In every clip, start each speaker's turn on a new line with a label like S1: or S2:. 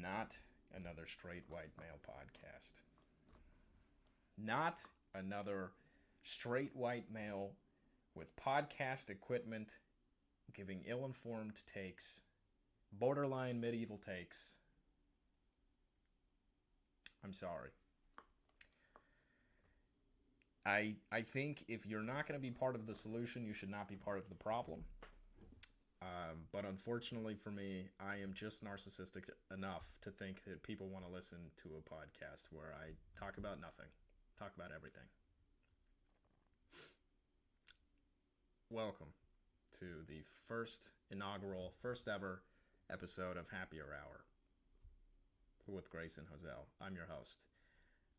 S1: Not another straight white male podcast. Not another straight white male with podcast equipment giving ill informed takes, borderline medieval takes. I'm sorry. I think if you're not going to be part of the solution, you should not be part of the problem. But unfortunately for me, I am just narcissistic enough to think that people want to listen to a podcast where I talk about nothing, talk about everything. Welcome to the first ever episode of Happier Hour with Grace and Hazel. I'm your host.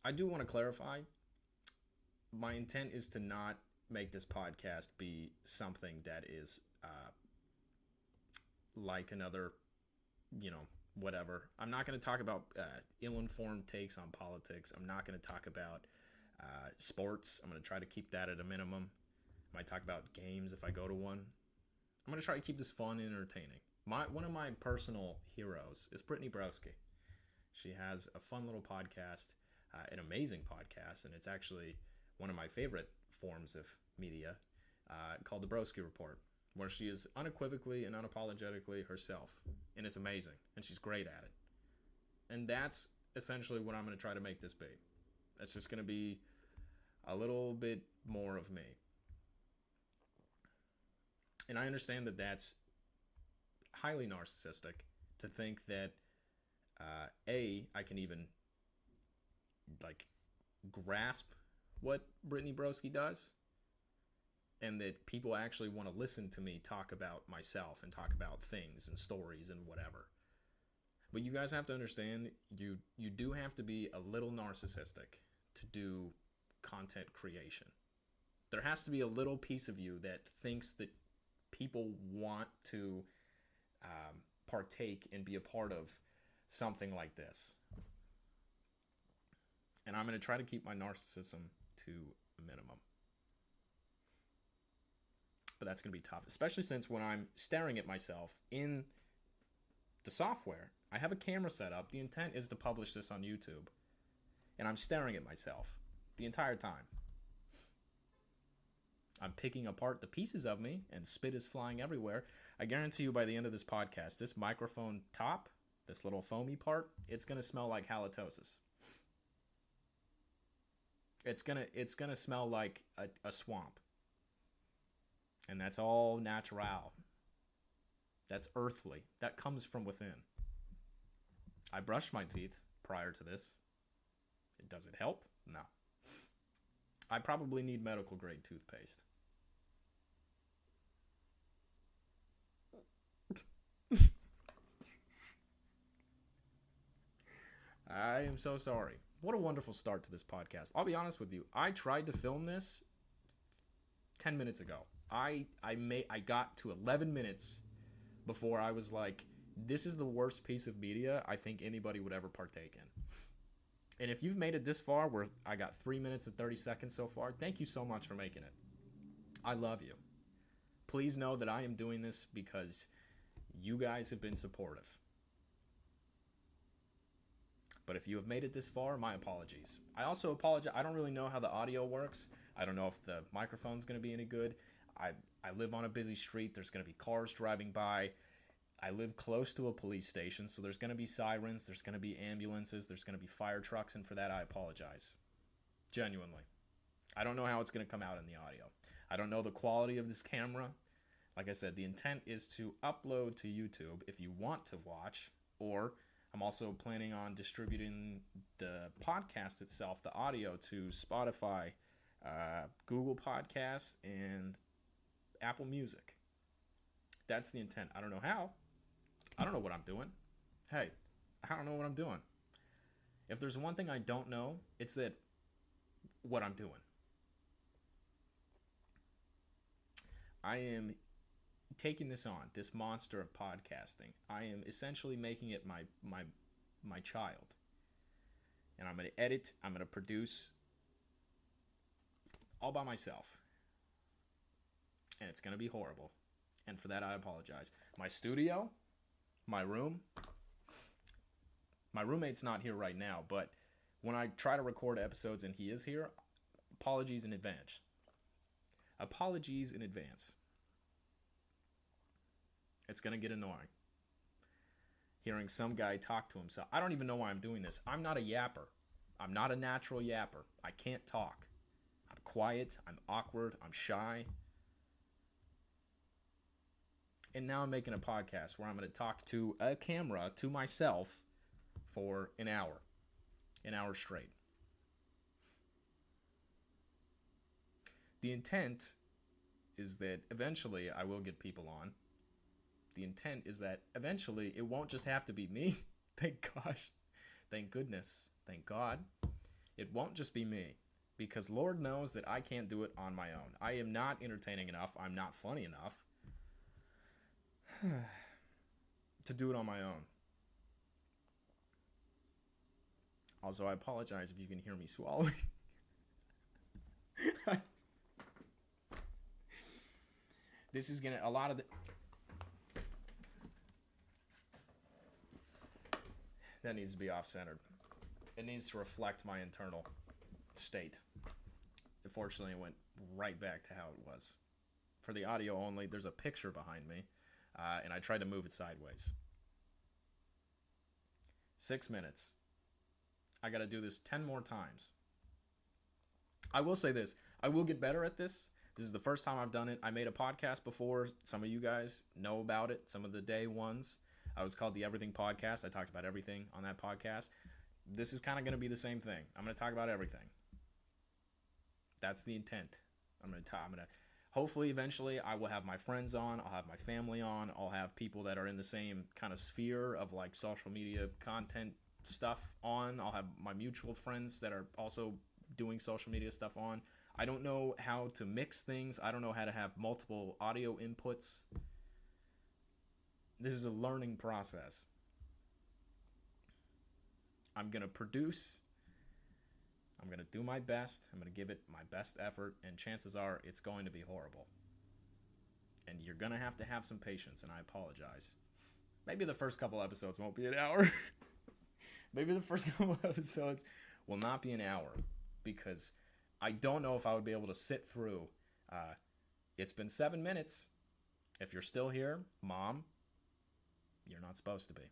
S1: I do want to clarify, my intent is to not make this podcast be something that is like another, whatever. I'm not going to talk about ill-informed takes on politics. I'm not going to talk about sports. I'm going to try to keep that at a minimum. I might talk about games if I go to one. I'm going to try to keep this fun and entertaining. One of my personal heroes is Brittany Browski. She has a fun little podcast, an amazing podcast, and it's actually one of my favorite forms of media, called The Browski Report, where she is unequivocally and unapologetically herself, and it's amazing, and she's great at it. And that's essentially what I'm going to try to make this be. It's just going to be a little bit more of me. And I understand that that's highly narcissistic to think that, I can even, grasp what Brittany Browski does, and that people actually want to listen to me talk about myself and talk about things and stories and whatever. But you guys have to understand, you do have to be a little narcissistic to do content creation. There has to be a little piece of you that thinks that people want to partake and be a part of something like this. And I'm going to try to keep my narcissism to a minimum. But that's going to be tough, especially since when I'm staring at myself in the software, I have a camera set up. The intent is to publish this on YouTube. And I'm staring at myself the entire time. I'm picking apart the pieces of me, and spit is flying everywhere. I guarantee you by the end of this podcast, this microphone top, this little foamy part, it's going to smell like halitosis. It's gonna smell like a swamp. And that's all natural. That's earthly. That comes from within. I brushed my teeth prior to this. Does it help? No. I probably need medical grade toothpaste. I am so sorry. What a wonderful start to this podcast. I'll be honest with you. I tried to film this 10 minutes ago. I got to 11 minutes before I was like, this is the worst piece of media I think anybody would ever partake in. And if you've made it this far, where I got 3 minutes and 30 seconds so far, thank you so much for making it. I love you. Please know that I am doing this because you guys have been supportive. But if you have made it this far, my apologies. I also apologize. I don't really know how the audio works. I don't know if the microphone's going to be any good. I live on a busy street. There's going to be cars driving by. I live close to a police station, so there's going to be sirens. There's going to be ambulances. There's going to be fire trucks, and for that, I apologize. Genuinely. I don't know how it's going to come out in the audio. I don't know the quality of this camera. Like I said, the intent is to upload to YouTube if you want to watch, or I'm also planning on distributing the podcast itself, the audio, to Spotify, Google Podcasts, and Apple Music. That's the intent. I don't know how. I don't know what I'm doing. Hey, I don't know what I'm doing. If there's one thing I don't know, it's that what I'm doing. I am taking this on, this monster of podcasting. I am essentially making it my child. And I'm going to edit, I'm going to produce all by myself. And it's going to be horrible. And for that, I apologize. My studio, my room, My roommate's not here right now, but when I try to record episodes and he is here, apologies in advance. Apologies in advance. It's going to get annoying. Hearing some guy talk to himself. I don't even know why I'm doing this. I'm not a yapper. I'm not a natural yapper. I can't talk. I'm quiet. I'm awkward. I'm shy. And now I'm making a podcast where I'm going to talk to a camera, to myself, for an hour straight. The intent is that eventually I will get people on. The intent is that eventually it won't just have to be me. Thank gosh. Thank goodness. Thank God. It won't just be me. Because Lord knows that I can't do it on my own. I am not entertaining enough. I'm not funny enough to do it on my own. Also, I apologize if you can hear me swallowing. This is gonna, a lot of the, that needs to be off-centered. It needs to reflect my internal state. Unfortunately, it went right back to how it was. For the audio only, there's a picture behind me, and I tried to move it sideways. 6 minutes. I gotta do this 10 more times. I will say this. I will get better at this. This is the first time I've done it. I made a podcast before. Some of you guys know about it. Some of the day ones. I was called the Everything Podcast. I talked about everything on that podcast. This is kind of going to be the same thing. I'm going to talk about everything. That's the intent. I'm going to hopefully eventually I will have my friends on. I'll have my family on. I'll have people that are in the same kind of sphere of like social media content stuff on. I'll have my mutual friends that are also doing social media stuff on. I don't know how to mix things. I don't know how to have multiple audio inputs. This is a learning process. I'm going to produce. I'm going to do my best. I'm going to give it my best effort. And chances are it's going to be horrible. And you're going to have some patience. And I apologize. Maybe the first couple episodes won't be an hour. Maybe the first couple episodes will not be an hour. Because I don't know if I would be able to sit through. It's been 7 minutes. If you're still here, Mom, you're not supposed to be.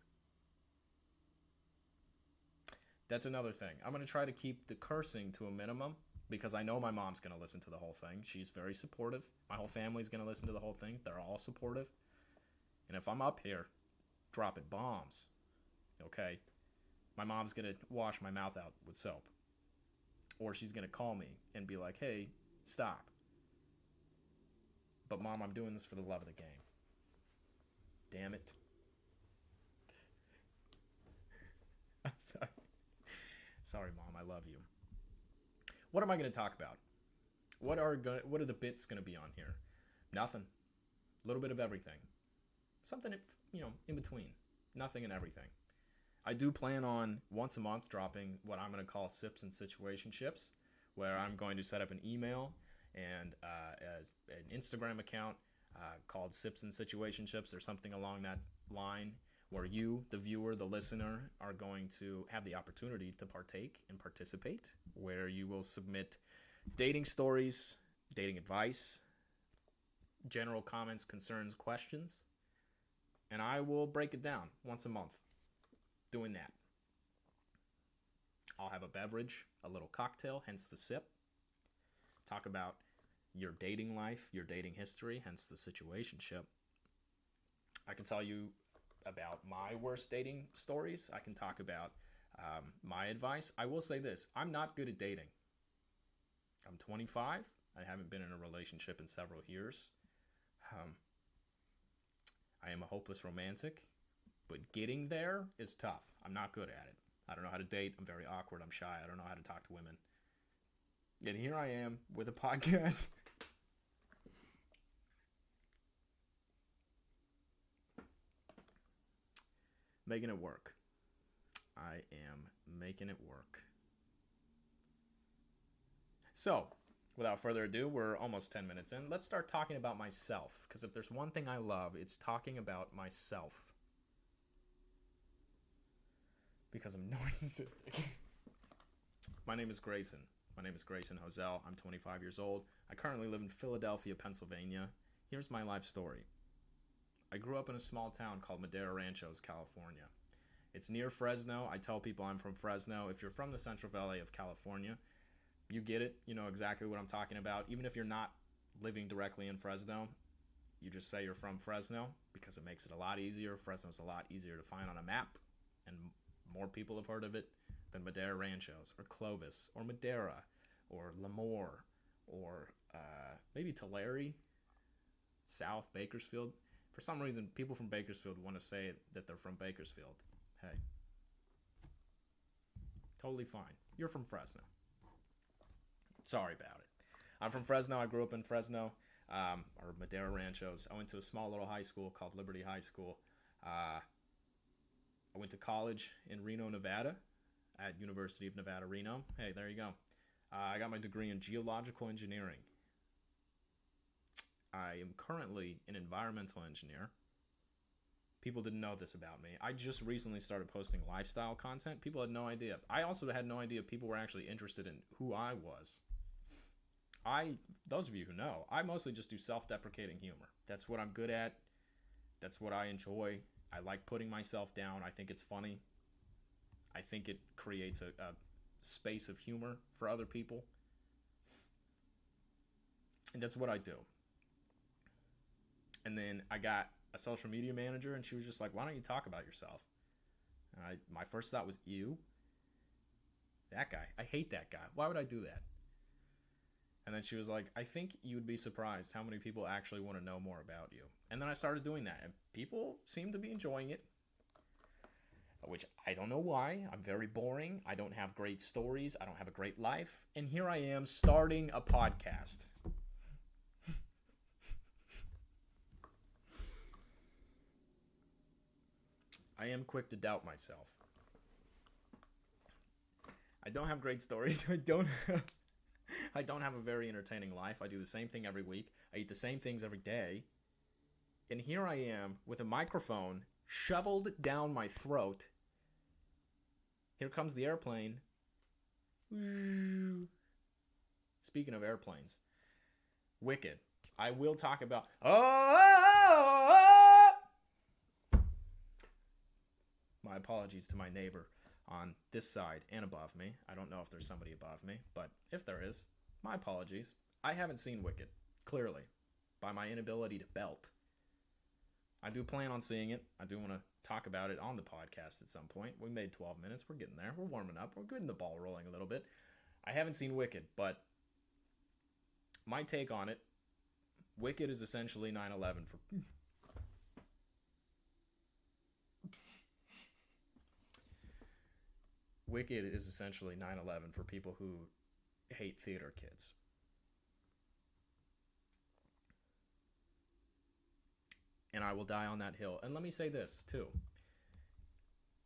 S1: That's another thing. I'm going to try to keep the cursing to a minimum because I know my mom's going to listen to the whole thing. She's very supportive. My whole family's going to listen to the whole thing. They're all supportive. And if I'm up here dropping bombs, okay, my mom's going to wash my mouth out with soap. Or she's going to call me and be like, hey, stop. But Mom, I'm doing this for the love of the game. Damn it. I'm sorry. Sorry, Mom, I love you. What am I going to talk about? What are the bits going to be on here? Nothing. A little bit of everything. Something, in between. Nothing and everything. I do plan on once a month dropping what I'm going to call Sips and Situationships, where I'm going to set up an email and as an Instagram account called Sips and Situationships or something along that line, where you, the viewer, the listener, are going to have the opportunity to partake and participate, where you will submit dating stories, dating advice, general comments, concerns, questions, and I will break it down once a month. Doing that. I'll have a beverage, a little cocktail, hence the sip. Talk about your dating life, your dating history, hence the situationship. I can tell you about my worst dating stories. I can talk about my advice. I will say this. I'm not good at dating. I'm 25. I haven't been in a relationship in several years. I am a hopeless romantic. But getting there is tough. I'm not good at it. I don't know how to date. I'm very awkward. I'm shy. I don't know how to talk to women. And here I am with a podcast. Making it work. I am making it work. So, without further ado, we're almost 10 minutes in. Let's start talking about myself. Because if there's one thing I love, it's talking about myself. because I'm narcissistic. My name is Grayson. My name is Grayson Hosell. I'm 25 years old. I currently live in Philadelphia, Pennsylvania. Here's my life story. I grew up in a small town called Madera Ranchos, California. It's near Fresno. I tell people I'm from Fresno. If you're from the Central Valley of California, you get it. You know exactly what I'm talking about. Even if you're not living directly in Fresno, you just say you're from Fresno because it makes it a lot easier. Fresno's a lot easier to find on a map, and more people have heard of it than Madera Ranchos or Clovis or Madera or Lemoore or maybe Tulare, South Bakersfield. For some reason, people from Bakersfield want to say that they're from Bakersfield. Hey, totally fine. You're from Fresno. Sorry about it. I'm from Fresno. I grew up in Fresno, or Madera Ranchos. I went to a small little high school called Liberty High School. I went to college in Reno, Nevada, at University of Nevada, Reno. Hey, there you go. I got my degree in geological engineering. I am currently an environmental engineer. People didn't know this about me. I just recently started posting lifestyle content. People had no idea. I also had no idea people were actually interested in who I was. Those of you who know, I mostly just do self-deprecating humor. That's what I'm good at. That's what I enjoy. I like putting myself down. I think it's funny. I think it creates a space of humor for other people. And that's what I do. And then I got a social media manager, and she was just like, why don't you talk about yourself? And my first thought was, ew. That guy. I hate that guy. Why would I do that? And then she was like, I think you would be surprised how many people actually want to know more about you. And then I started doing that, and people seem to be enjoying it, which I don't know why. I'm very boring. I don't have great stories. I don't have a great life. And here I am starting a podcast. I am quick to doubt myself. I don't have great stories. I don't have a very entertaining life. I do the same thing every week. I eat the same things every day. And here I am with a microphone shoveled down my throat. Here comes the airplane. Speaking of airplanes, Wicked. I will talk about... My apologies to my neighbor on this side and above me. I don't know if there's somebody above me, but if there is, my apologies. I haven't seen Wicked, clearly, by my inability to belt. I do plan on seeing it. I do want to talk about it on the podcast at some point. We made 12 minutes. We're getting there. We're warming up. We're getting the ball rolling a little bit. I haven't seen Wicked, but my take on it, Wicked is essentially 9/11 for... Wicked is essentially 9/11 for people who hate theater kids. And I will die on that hill. And let me say this, too.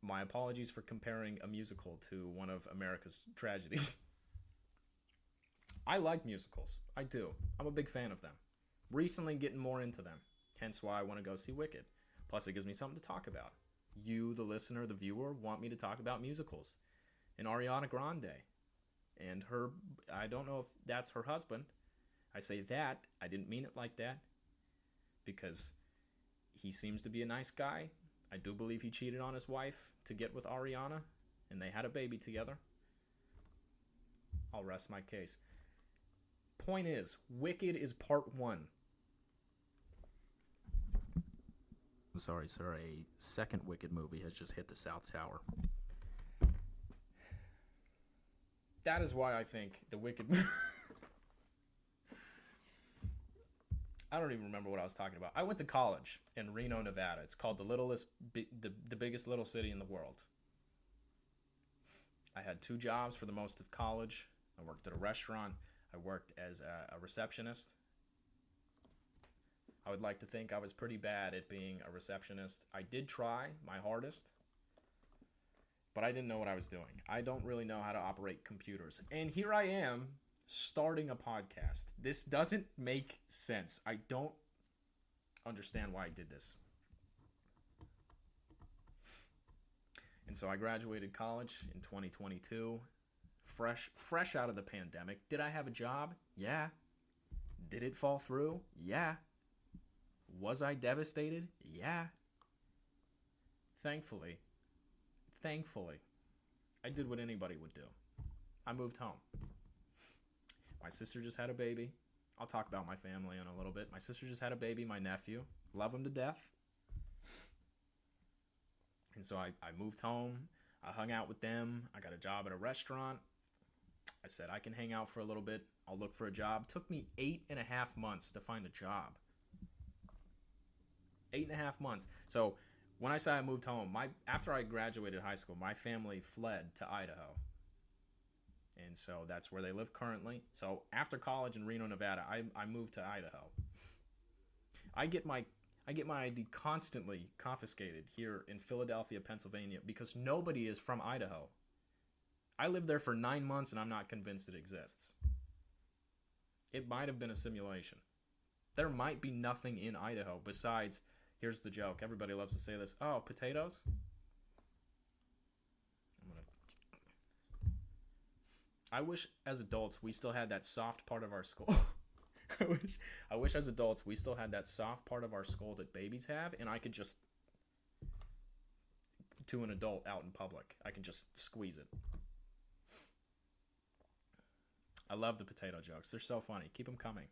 S1: My apologies for comparing a musical to one of America's tragedies. I like musicals. I do. I'm a big fan of them. Recently getting more into them. Hence why I want to go see Wicked. Plus, it gives me something to talk about. You, the listener, the viewer, want me to talk about musicals. And Ariana Grande. And her, I don't know if that's her husband. I say that. I didn't mean it like that. Because he seems to be a nice guy. I do believe he cheated on his wife to get with Ariana. And they had a baby together. I'll rest my case. Point is, Wicked is part 1. I'm sorry, sir. A second Wicked movie has just hit the South Tower. That is why I think the Wicked movie... I don't even remember what I was talking about. I went to college in Reno, Nevada. It's called the biggest little city in the world. I had 2 jobs for the most of college. I worked at a restaurant. I worked as a receptionist. I would like to think I was pretty bad at being a receptionist. I did try my hardest, but I didn't know what I was doing. I don't really know how to operate computers. And here I am starting a podcast. This doesn't make sense. I don't understand why I did this. And so I graduated college in 2022, fresh out of the pandemic. Did I have a job? Yeah. Did it fall through? Yeah. Was I devastated? Yeah. Thankfully, I did what anybody would do. I moved home. My sister just had a baby. I'll talk about my family in a little bit. My sister just had a baby, my nephew. Love him to death. And so I moved home. I hung out with them. I got a job at a restaurant. I said, I can hang out for a little bit. I'll look for a job. Took me 8.5 months to find a job. 8.5 months. So when I say I moved home, after I graduated high school, my family fled to Idaho. And so that's where they live currently. So after college in Reno, Nevada, I moved to Idaho. I get my ID constantly confiscated here in Philadelphia, Pennsylvania, because nobody is from Idaho. I lived there for 9 months and I'm not convinced it exists. It might have been a simulation. There might be nothing in Idaho besides, here's the joke. Everybody loves to say this. Oh, potatoes? I wish as adults we still had that soft part of our skull. I wish as adults we still had that soft part of our skull that babies have, and I could just, to an adult out in public, I can just squeeze it. I love the potato jokes. They're so funny. Keep them coming.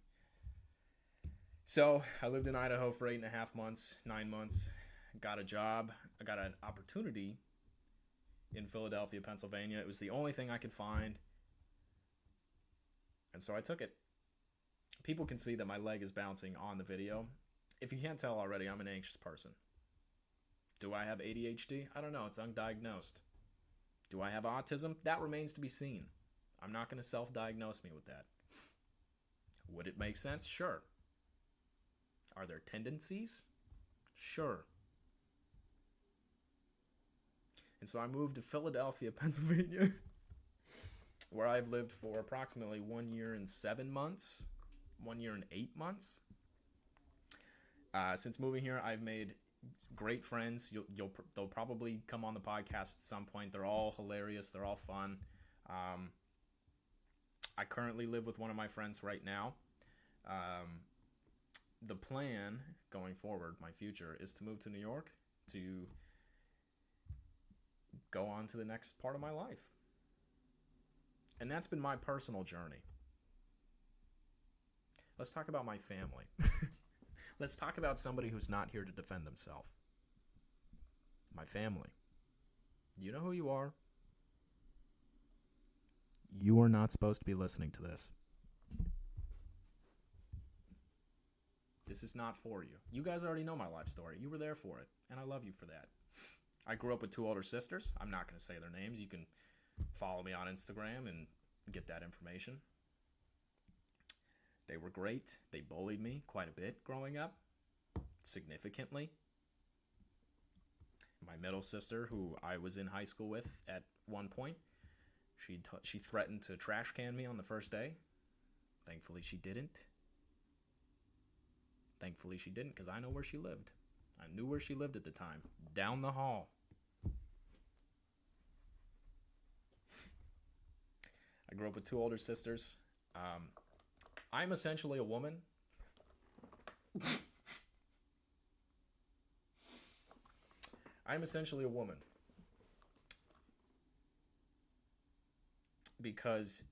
S1: So I lived in Idaho for 8.5 months, 9 months. Got a job. I got an opportunity in Philadelphia, Pennsylvania. It was the only thing I could find. And so I took it. People can see that my leg is bouncing on the video. If you can't tell already, I'm an anxious person. Do I have ADHD? I don't know. It's undiagnosed. Do I have autism? That remains to be seen. I'm not going to self-diagnose me with that. Would it make sense? Sure. Are there tendencies? Sure. And so I moved to Philadelphia, Pennsylvania, where I've lived for approximately 1 year and 7 months, 1 year and 8 months. Since moving here, I've made great friends. They'll probably come on the podcast at some point. They're all hilarious. They're all fun. I currently live with one of my friends right now. The plan going forward, my future, is to move to New York to go on to the next part of my life. And that's been my personal journey. Let's talk about my family. Let's talk about somebody who's not here to defend themselves. My family. You know who you are. You are not supposed to be listening to this. This is not for you. You guys already know my life story. You were there for it, and I love you for that. I grew up with 2 older sisters. I'm not going to say their names. You can follow me on Instagram and get that information. They were great. They bullied me quite a bit growing up, significantly. My middle sister, who I was in high school with at one point, she threatened to trash can me on the first day. Thankfully, she didn't. Because I know where she lived. I knew where she lived at the time. Down the hall. I grew up with 2 older sisters. I'm essentially a woman. Because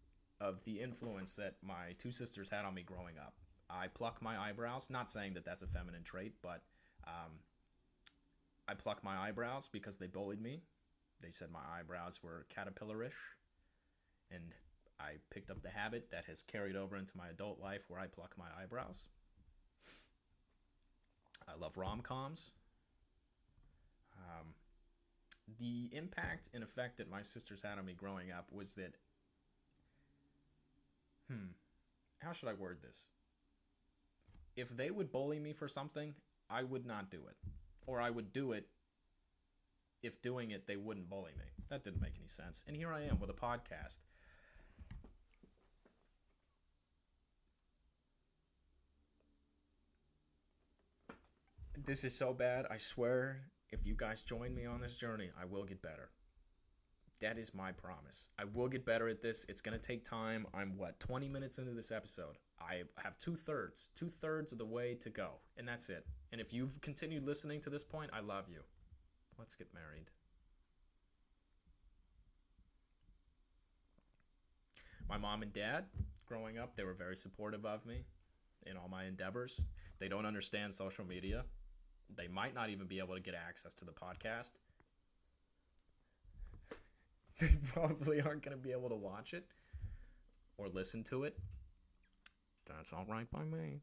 S1: of the influence that my 2 sisters had on me growing up. I pluck my eyebrows. Not saying that that's a feminine trait, but I pluck my eyebrows because they bullied me. They said my eyebrows were caterpillarish. And I picked up the habit that has carried over into my adult life where I pluck my eyebrows. I love rom-coms. The impact and effect that my sisters had on me growing up was that, how should I word this? If they would bully me for something, I would not do it. Or I would do it if doing it, they wouldn't bully me. That didn't make any sense. And here I am with a podcast. This is so bad. I swear If you guys join me on this journey, I will get better. That is my promise. I will get better at this. It's going to take time. I'm 20 minutes into this episode. I have two-thirds of the way to go, and that's it. And if you've continued listening to this point, I love you. Let's get married. My mom and dad, growing up, they were very supportive of me in all my endeavors. They don't understand social media. They might not even be able to get access to the podcast. They probably aren't going to be able to watch it or listen to it. That's all right by me.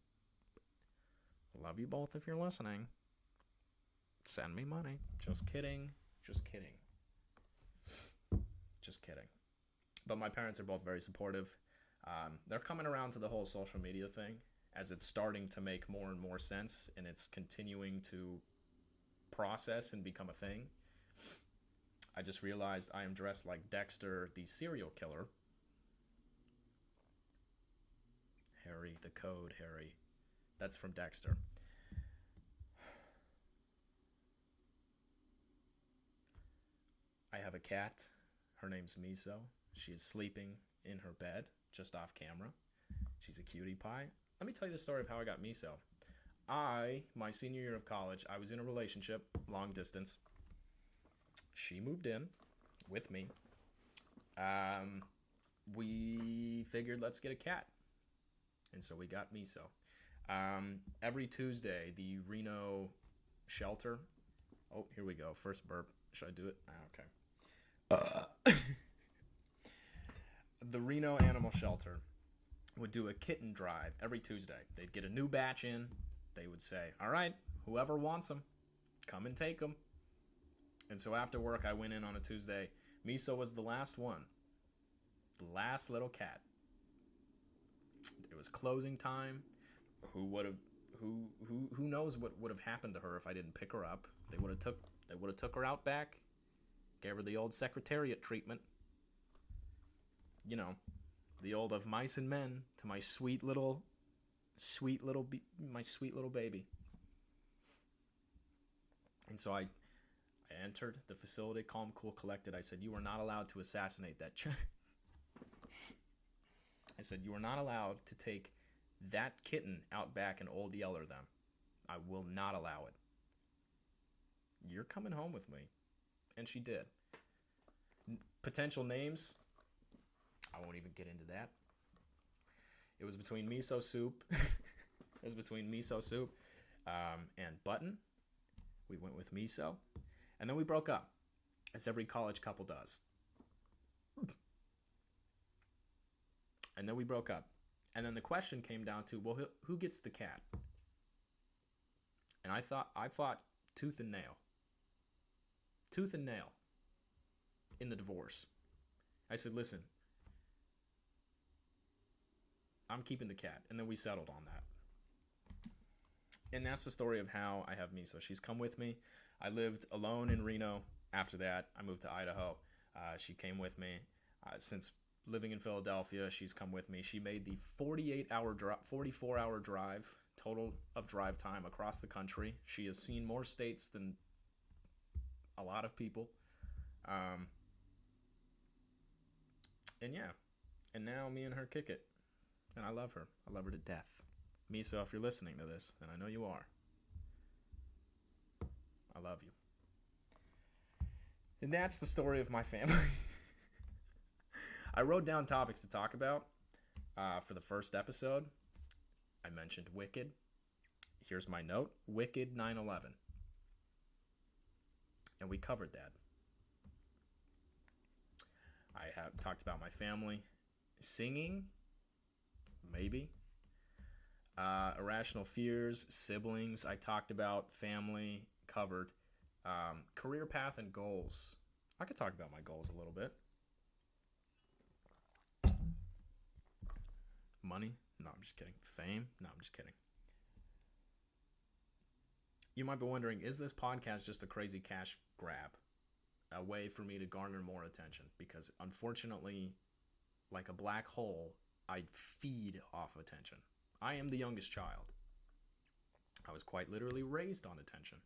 S1: Love you both if you're listening. Send me money. Just kidding. Just kidding. Just kidding. But my parents are both very supportive. They're coming around to the whole social media thing as it's starting to make more and more sense, and it's continuing to process and become a thing. I just realized I am dressed like Dexter, the serial killer. Harry, the code, Harry. That's from Dexter. I have a cat. Her name's Miso. She is sleeping in her bed, just off camera. She's a cutie pie. Let me tell you the story of how I got Miso. My senior year of college, I was in a relationship, long distance. She moved in with me. We figured, let's get a cat. And so we got Miso. Every Tuesday, the Reno shelter. Oh, here we go. First burp. Should I do it? Okay. The Reno Animal Shelter would do a kitten drive every Tuesday. They'd get a new batch in. They would say, all right, whoever wants them, come and take them. And so after work, I went in on a Tuesday. Miso was the last one. The last little cat. It was closing time. Who knows what would have happened to her if I didn't pick her up? They would have took her out back, gave her the old secretariat treatment. You know, the old of mice and men to my sweet little baby. And so I entered the facility, calm, cool, collected. I said, you are not allowed to assassinate that child. I said, you are not allowed to take that kitten out back and old yeller them. I will not allow it. You're coming home with me. And she did. Potential names, I won't even get into that. It was between miso soup. And Button. We went with Miso. And then we broke up, as every college couple does. And then we broke up. And then the question came down to, well, who gets the cat? And I fought tooth and nail. Tooth and nail in the divorce. I said, listen, I'm keeping the cat. And then we settled on that. And that's the story of how I have Miso. She's come with me. I lived alone in Reno. After that, I moved to Idaho. She came with me. Since living in Philadelphia, she's come with me. She made the 44-hour drive total of drive time across the country. She has seen more states than a lot of people. And yeah. And now me and her kick it. And I love her. I love her to death. Miso, if you're listening to this, and I know you are, I love you. And that's the story of my family. I wrote down topics to talk about for the first episode. I mentioned Wicked. Here's my note. Wicked 9/11. And we covered that. I have talked about my family. Singing, maybe. Irrational fears, siblings, I talked about. Family, covered. Career path and goals. I could talk about my goals a little bit. Money? No, I'm just kidding. Fame? No, I'm just kidding. You might be wondering, is this podcast just a crazy cash grab? A way for me to garner more attention? Because unfortunately, like a black hole, I feed off attention. I am the youngest child. I was quite literally raised on attention.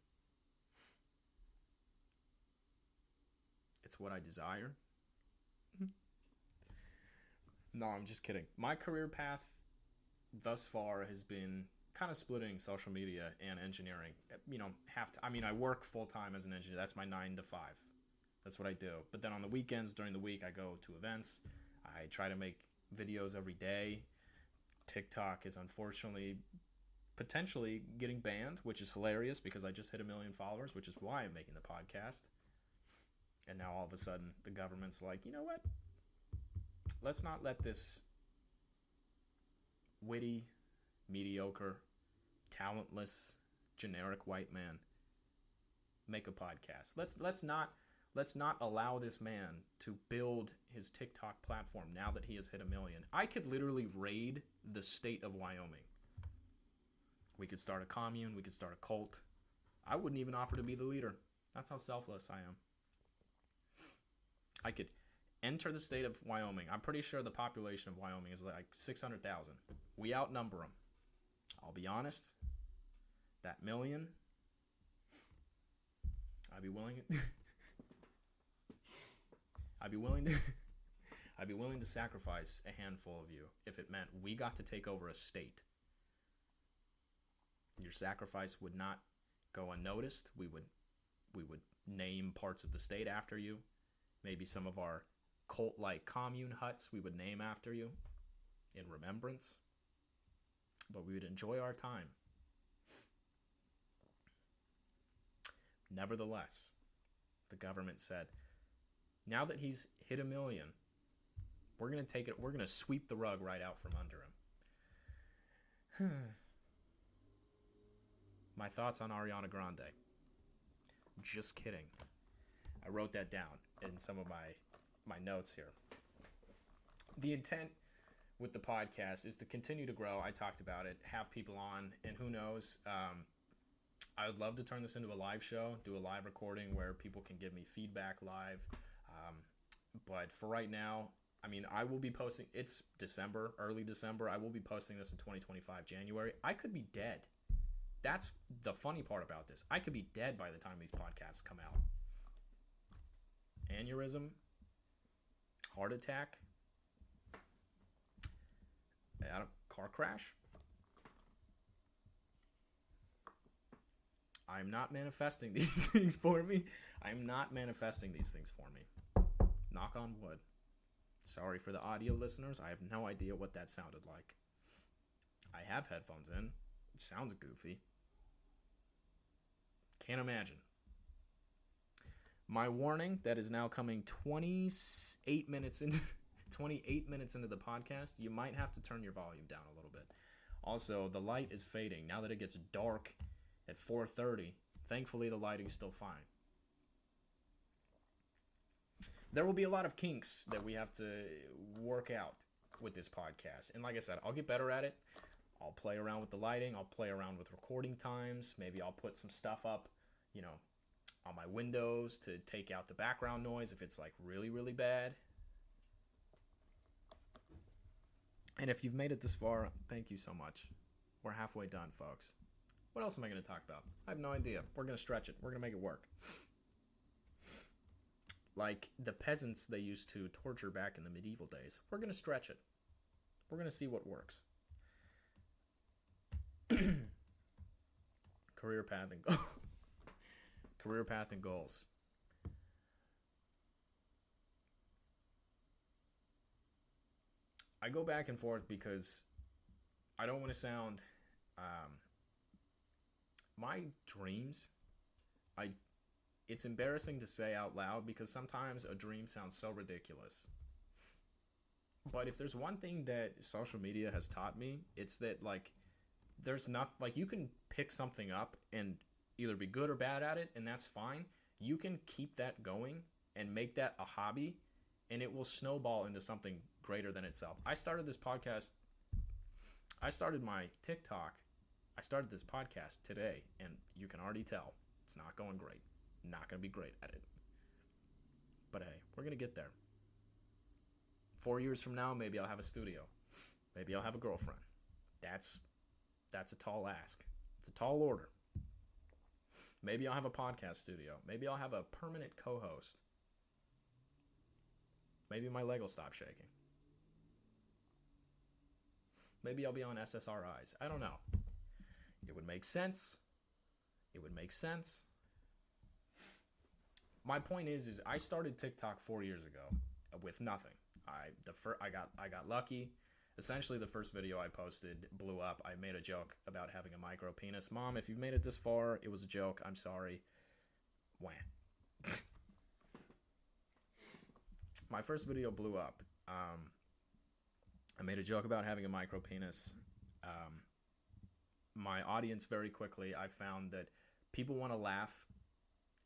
S1: It's what I desire. No, I'm just kidding. My career path thus far has been kind of splitting social media and engineering. I work full time as an engineer. That's my 9 to 5. That's what I do. But then on the weekends, during the week, I go to events. I try to make videos every day. TikTok is unfortunately potentially getting banned, which is hilarious because I just hit 1 million followers, which is why I'm making the podcast. And now all of a sudden, the government's like, you know what? Let's not let this witty, mediocre, talentless, generic white man make a podcast. Let's not allow this man to build his TikTok platform now that he has hit 1 million. I could literally raid the state of Wyoming. We could start a commune. We could start a cult. I wouldn't even offer to be the leader. That's how selfless I am. I could enter the state of Wyoming. I'm pretty sure the population of Wyoming is like 600,000. We outnumber them. I'll be honest. That 1 million, I'd be willing to sacrifice a handful of you if it meant we got to take over a state. Your sacrifice would not go unnoticed. We would name parts of the state after you. Maybe some of our cult-like commune huts we would name after you in remembrance. But we would enjoy our time. Nevertheless, the government said, now that he's hit 1 million, we're going to sweep the rug right out from under him. My thoughts on Ariana Grande. Just kidding. I wrote that down in some of my notes here. The intent with the podcast is to continue to grow. I talked about it, have people on, and who knows, I would love to turn this into a live show, do a live recording where people can give me feedback live. But for right now, I will be posting, it's December, early December. I will be posting this in 2025, January. I could be dead. That's the funny part about this. I could be dead by the time these podcasts come out. Aneurysm, heart attack, car crash. I'm not manifesting these things for me. I'm not manifesting these things for me. Knock on wood. Sorry for the audio listeners. I have no idea what that sounded like. I have headphones in. It sounds goofy. Can't imagine. My warning that is now coming 28 minutes into the podcast. You might have to turn your volume down a little bit. Also, the light is fading. Now that it gets dark at 4:30, thankfully the lighting's still fine. There will be a lot of kinks that we have to work out with this podcast. And like I said, I'll get better at it. I'll play around with the lighting. I'll play around with recording times. Maybe I'll put some stuff up, on my windows to take out the background noise if it's like really, really bad. And if you've made it this far, thank you so much. We're halfway done, folks. What else am I going to talk about? I have no idea. We're going to stretch it. We're going to make it work. Like the peasants they used to torture back in the medieval days. We're going to stretch it. We're going to see what works. Career path and goals. I go back and forth because I don't want to sound my dreams. It's embarrassing to say out loud because sometimes a dream sounds so ridiculous. But if there's one thing that social media has taught me, it's that there's not you can pick something up and either be good or bad at it, and that's fine. You can keep that going and make that a hobby, and it will snowball into something greater than itself. I started this podcast. I started my TikTok. I started this podcast today, and you can already tell it's not going great. Not going to be great at it. But hey, we're going to get there. 4 years from now, maybe I'll have a studio. Maybe I'll have a girlfriend. That's a tall ask. It's a tall order. Maybe I'll have a podcast studio. Maybe I'll have a permanent co-host. Maybe my leg will stop shaking. Maybe I'll be on SSRIs. I don't know. It would make sense. It would make sense. My point is I started TikTok 4 years ago with nothing. I got lucky. Essentially, the first video I posted blew up. I made a joke about having a micro penis. Mom, if you've made it this far, it was a joke. I'm sorry. Wham. My first video blew up. I made a joke about having a micro penis. My audience, very quickly, I found that people want to laugh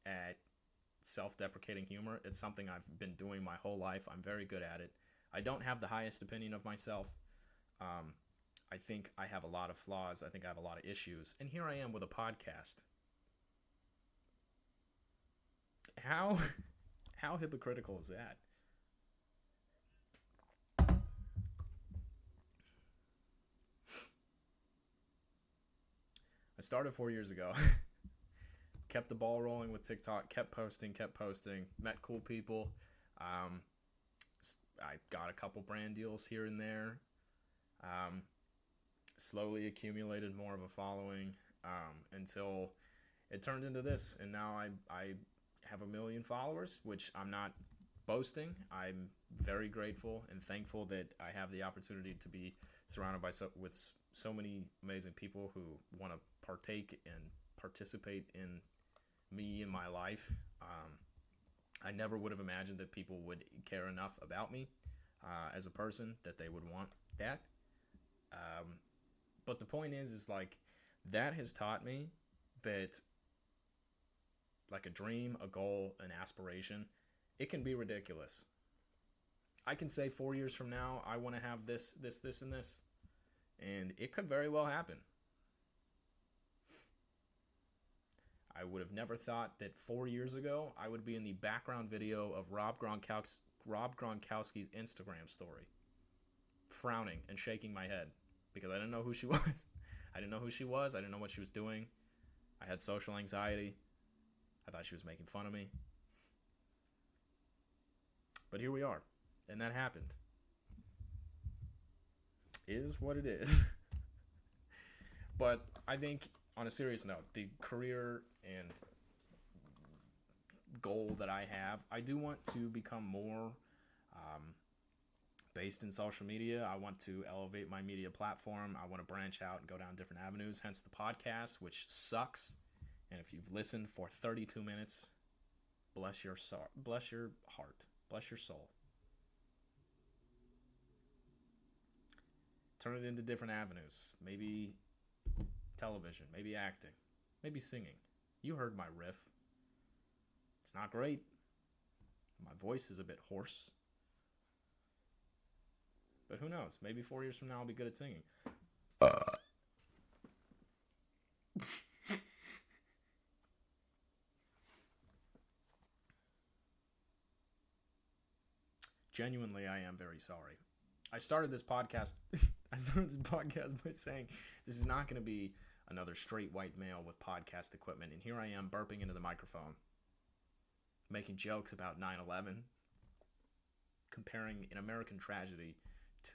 S1: at self-deprecating humor. It's something I've been doing my whole life. I'm very good at it. I don't have the highest opinion of myself. I think I have a lot of flaws. I think I have a lot of issues. And here I am with a podcast. How hypocritical is that? I started 4 years ago. Kept the ball rolling with TikTok. Kept posting. Met cool people. I got a couple brand deals here and there. Slowly accumulated more of a following until it turned into this. And now I have 1 million followers, which I'm not boasting. I'm very grateful and thankful that I have the opportunity to be surrounded by so many amazing people who want to partake and participate in me in my life. I never would have imagined that people would care enough about me as a person that they would want that. But the point is like that has taught me that like a dream, a goal, an aspiration, it can be ridiculous. I can say 4 years from now, I want to have this, and this. And it could very well happen. I would have never thought that 4 years ago, I would be in the background video of Rob Gronkowski's Instagram story, frowning and shaking my head because I didn't know who she was. I didn't know who she was. I didn't know what she was doing. I had social anxiety. I thought she was making fun of me. But here we are. And that happened. Is what it is. But I think, on a serious note, the career and goal that I have, I do want to become more based in social media. I want to elevate my media platform. I want to branch out and go down different avenues, hence the podcast, which sucks. And if you've listened for 32 minutes, bless your heart, bless your soul. Turn it into different avenues. Maybe television, maybe acting, maybe singing. You heard my riff. It's not great. My voice is a bit hoarse. But who knows? Maybe 4 years from now I'll be good at singing. Genuinely, I am very sorry. I started this podcast by saying this is not going to be another straight white male with podcast equipment. And here I am burping into the microphone, making jokes about 9/11, comparing an American tragedy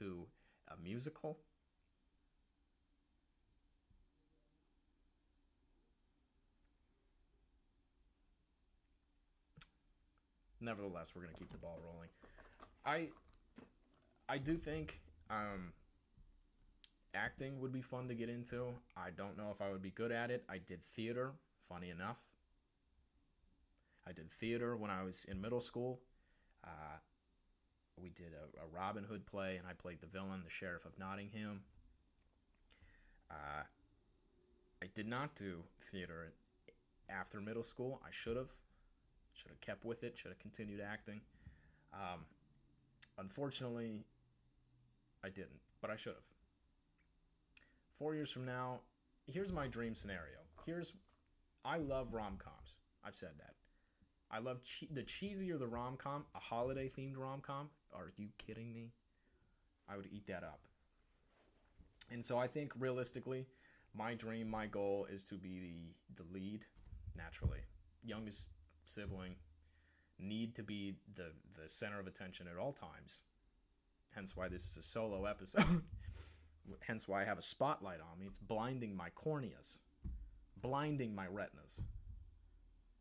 S1: to a musical. Nevertheless, we're going to keep the ball rolling. I do think acting would be fun to get into. I don't know if I would be good at it. I did theater, funny enough. I did theater when I was in middle school. We did a Robin Hood play, and I played the villain, the Sheriff of Nottingham. I did not do theater after middle school. I should have kept with it, should have continued acting. Unfortunately, I didn't, but I should have. 4 years from now, here's my dream scenario. I love rom-coms. I've said that. I love the cheesier the rom-com, a holiday-themed rom-com. Are you kidding me? I would eat that up. And so I think realistically, my dream, my goal is to be the lead, naturally. Youngest sibling, need to be the center of attention at all times. Hence why this is a solo episode. Hence why I have a spotlight on me. It's blinding my corneas, blinding my retinas.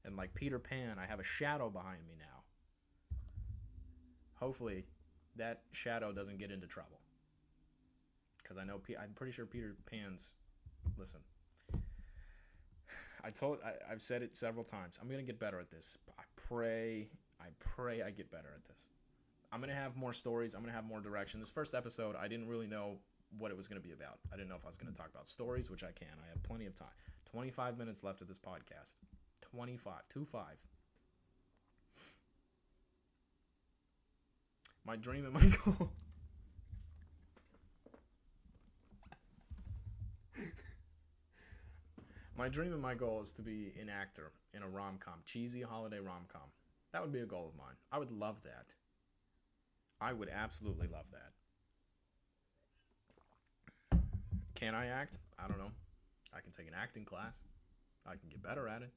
S1: And like Peter Pan, I have a shadow behind me now. Hopefully, that shadow doesn't get into trouble. Because I'm pretty sure Peter Pan's. Listen, I've said it several times. I'm gonna get better at this. I pray I get better at this. I'm gonna have more stories. I'm gonna have more direction. This first episode, I didn't really know what it was gonna be about. I didn't know if I was gonna talk about stories, which I can. I have plenty of time. 25 minutes left of this podcast. 25. My dream and my goal. My dream and my goal is to be an actor in a rom-com, cheesy holiday rom-com. That would be a goal of mine. I would love that. I would absolutely love that. Can I act? I don't know. I can take an acting class. I can get better at it.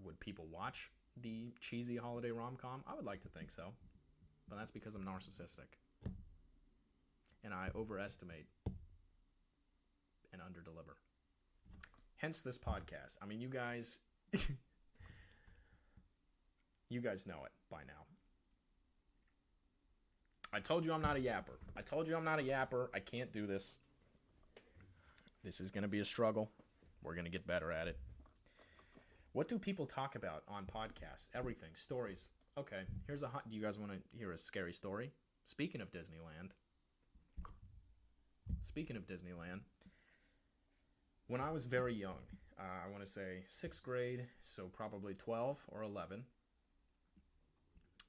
S1: Would people watch the cheesy holiday rom-com? I would like to think so. But that's because I'm narcissistic. And I overestimate and underdeliver. Hence this podcast. I mean, you guys you guys know it by now. I told you I'm not a yapper. I can't do this. This is going to be a struggle. We're going to get better at it. What do people talk about on podcasts? Everything. Stories. Okay, here's do you guys want to hear a scary story? Speaking of Disneyland, when I was very young, I want to say 6th grade, so probably 12 or 11,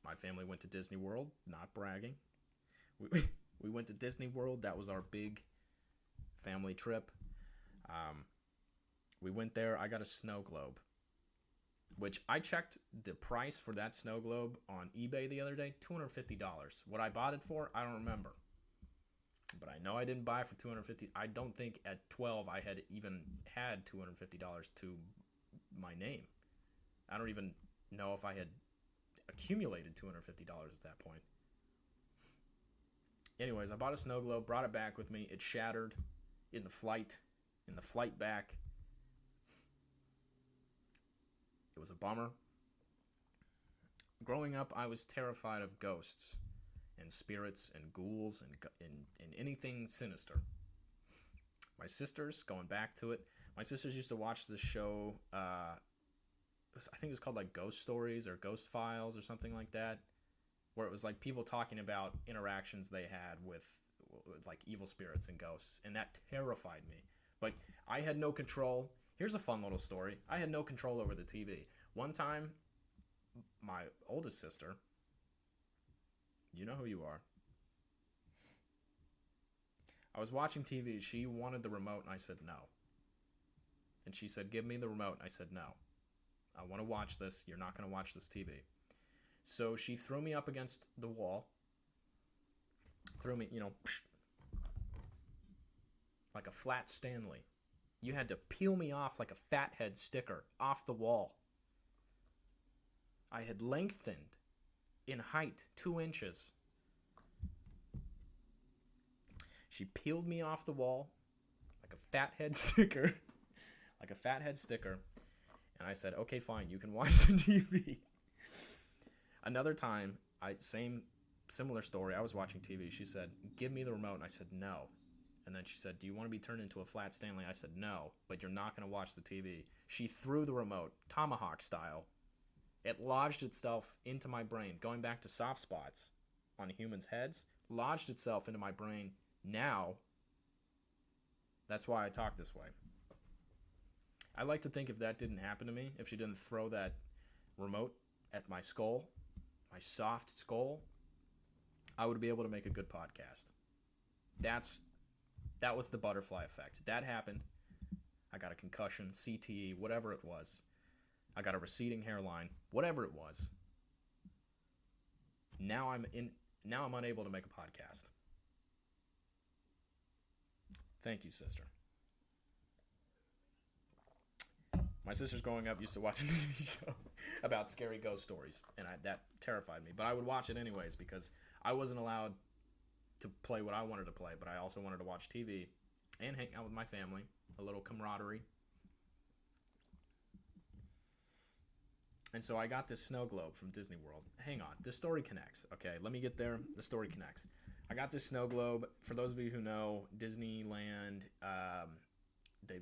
S1: my family went to Disney World, not bragging. We went to Disney World. That was our big family trip. We went there. I got a snow globe, which I checked the price for that snow globe on eBay the other day, $250. What I bought it for, I don't remember. But I know I didn't buy it for $250. I don't think at 12 I had even had $250 to my name. I don't even know if I had accumulated $250 at that point. Anyways, I bought a snow globe, brought it back with me. It shattered in the flight back. It was a bummer. Growing up, I was terrified of ghosts and spirits and ghouls and anything sinister. My sisters, going back to it, my sisters used to watch this show, I think it was called like Ghost Stories or Ghost Files or something like that, where it was like people talking about interactions they had with like evil spirits and ghosts, and that terrified me. But I had no control. Here's a fun little story. I had no control over the TV. One time, my oldest sister, you know who you are, I was watching TV. She wanted the remote, and I said no. And she said, give me the remote. And I said, no. I want to watch this. You're not going to watch this TV. So she threw me up against the wall. Threw me, like a flat Stanley. You had to peel me off like a fathead sticker off the wall. I had lengthened in height 2 inches. She peeled me off the wall like a fathead sticker. And I said, okay, fine, you can watch the TV. Another time, similar story. I was watching TV. She said, give me the remote. And I said, no. And then she said, do you want to be turned into a flat Stanley? I said, no, but you're not going to watch the TV. She threw the remote, tomahawk style. It lodged itself into my brain, going back to soft spots on humans' heads, lodged itself into my brain. Now, that's why I talk this way. I like to think if that didn't happen to me, if she didn't throw that remote at my skull, my soft skull, I would be able to make a good podcast. That was the butterfly effect. That happened. I got a concussion, CTE, whatever it was. I got a receding hairline, whatever it was. Now I'm unable to make a podcast. Thank you, sister. My sisters growing up used to watch a TV show about scary ghost stories, and that terrified me. But I would watch it anyways because I wasn't allowed to play what I wanted to play, but I also wanted to watch TV and hang out with my family, a little camaraderie. And so I got this snow globe from Disney World. Hang on, this story connects. Okay, let me get there. The story connects. I got this snow globe. For those of you who know, Disneyland, they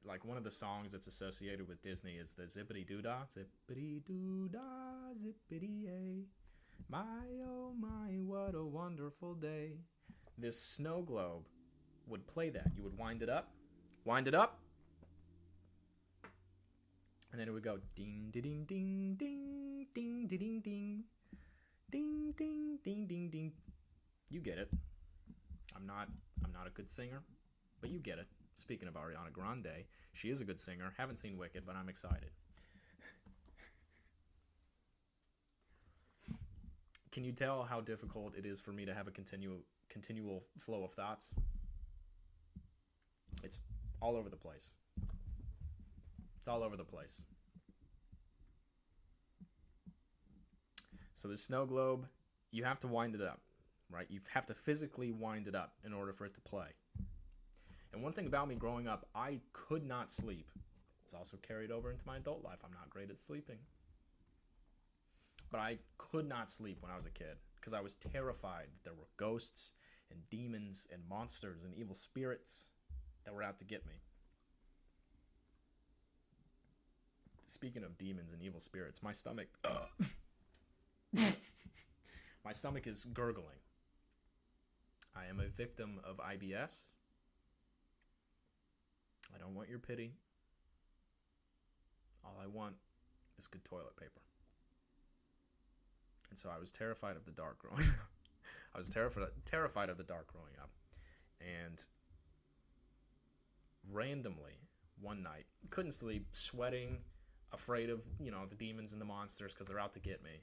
S1: like one of the songs that's associated with Disney is the Zippity Doo Dah, Zippity Doo Dah, Zippity Yay, my oh my, what a wonderful day. This snow globe would play that. You would wind it up, and then it would go ding ding ding ding ding ding ding ding ding ding ding ding ding. You get it. I'm not a good singer, but you get it. Speaking of Ariana Grande, she is a good singer. Haven't seen Wicked, but I'm excited. Can you tell how difficult it is for me to have a continual flow of thoughts? It's all over the place. It's all over the place. So the snow globe, you have to wind it up, right? You have to physically wind it up in order for it to play. And one thing about me growing up, I could not sleep. It's also carried over into my adult life. I'm not great at sleeping. But I could not sleep when I was a kid because I was terrified that there were ghosts and demons and monsters and evil spirits that were out to get me. Speaking of demons and evil spirits, my stomach my stomach is gurgling. I am a victim of IBS. I don't want your pity. All I want is good toilet paper. And so I was terrified of the dark growing up. I was terrified of the dark growing up. And randomly, one night, couldn't sleep, sweating, afraid of, the demons and the monsters because they're out to get me.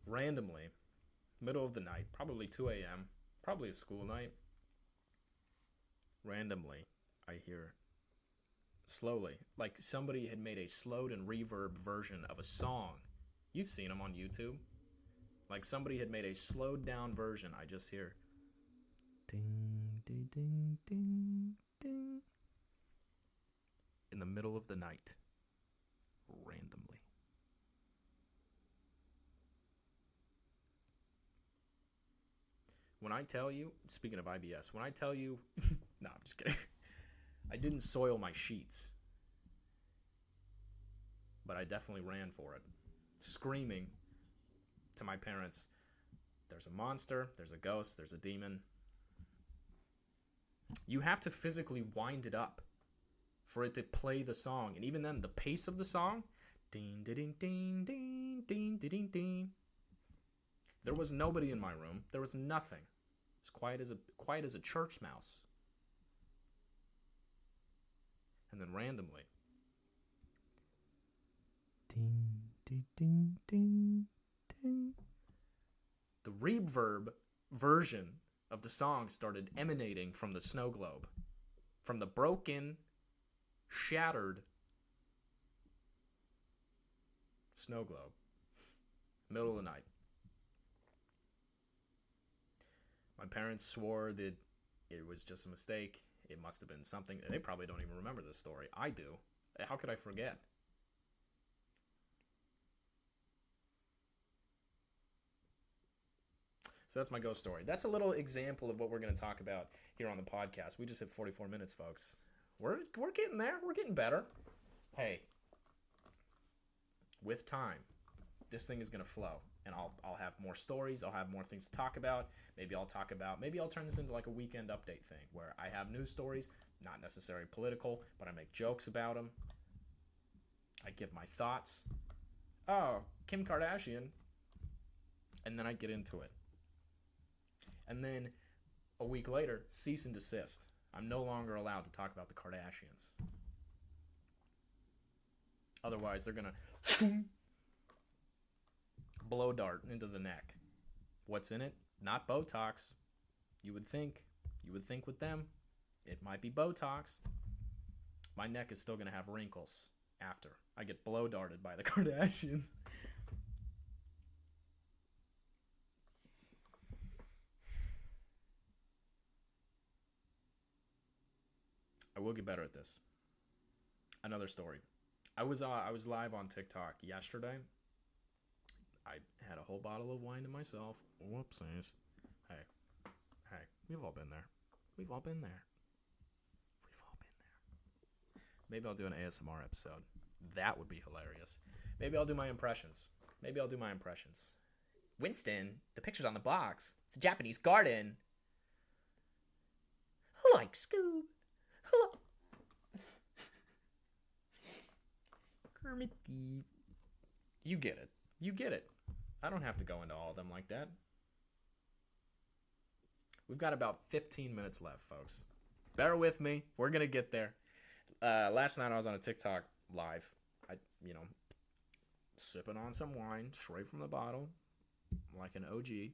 S1: Randomly, middle of the night, probably 2 a.m., probably a school night, randomly, I hear slowly, like somebody had made a slowed and reverb version of a song. You've seen them on YouTube. Like somebody had made a slowed down version. I just hear ding, ding, ding, ding, ding in the middle of the night, randomly. When I tell you, speaking of IBS, when I tell you, no, I'm just kidding. I didn't soil my sheets, but I definitely ran for it, screaming to my parents, there's a monster, there's a ghost, there's a demon. You have to physically wind it up for it to play the song. And even then, the pace of the song, ding, ding, ding, ding, ding, ding, ding. There was nobody in my room. There was nothing. It was quiet as a church mouse. And then randomly, ding, ding, ding, ding, ding. The reverb version of the song started emanating from the snow globe, from the broken, shattered snow globe. Middle of the night. My parents swore that it was just a mistake. It must have been something. They probably don't even remember this story. I do. How could I forget? So that's my ghost story. That's a little example of what we're going to talk about here on the podcast. We just hit 44 minutes, folks. We're getting there. We're getting better. Hey, with time, this thing is going to flow. And I'll have more stories. I'll have more things to talk about. Maybe I'll turn this into like a weekend update thing where I have news stories, not necessarily political, but I make jokes about them. I give my thoughts. Oh, Kim Kardashian. And then I get into it. And then a week later, cease and desist. I'm no longer allowed to talk about the Kardashians. Otherwise, they're going to blow dart into the neck. What's in it? Not Botox. You would think with them, it might be Botox. My neck is still going to have wrinkles. after. I get blow darted by the Kardashians. I will get better at this. Another story. I was live on TikTok yesterday. I had a whole bottle of wine to myself. Whoopsies. Hey, hey, we've all been there. We've all been there. We've all been there. Maybe I'll do an ASMR episode. That would be hilarious. Maybe I'll do my impressions. Winston, the picture's on the box. It's a Japanese garden. Like Scoob. Kermit the... You get it. You get it. I don't have to go into all of them like that. We've got about 15 minutes left, folks. Bear with me. We're going to get there. Last night I was on a TikTok live. Sipping on some wine straight from the bottle like an OG.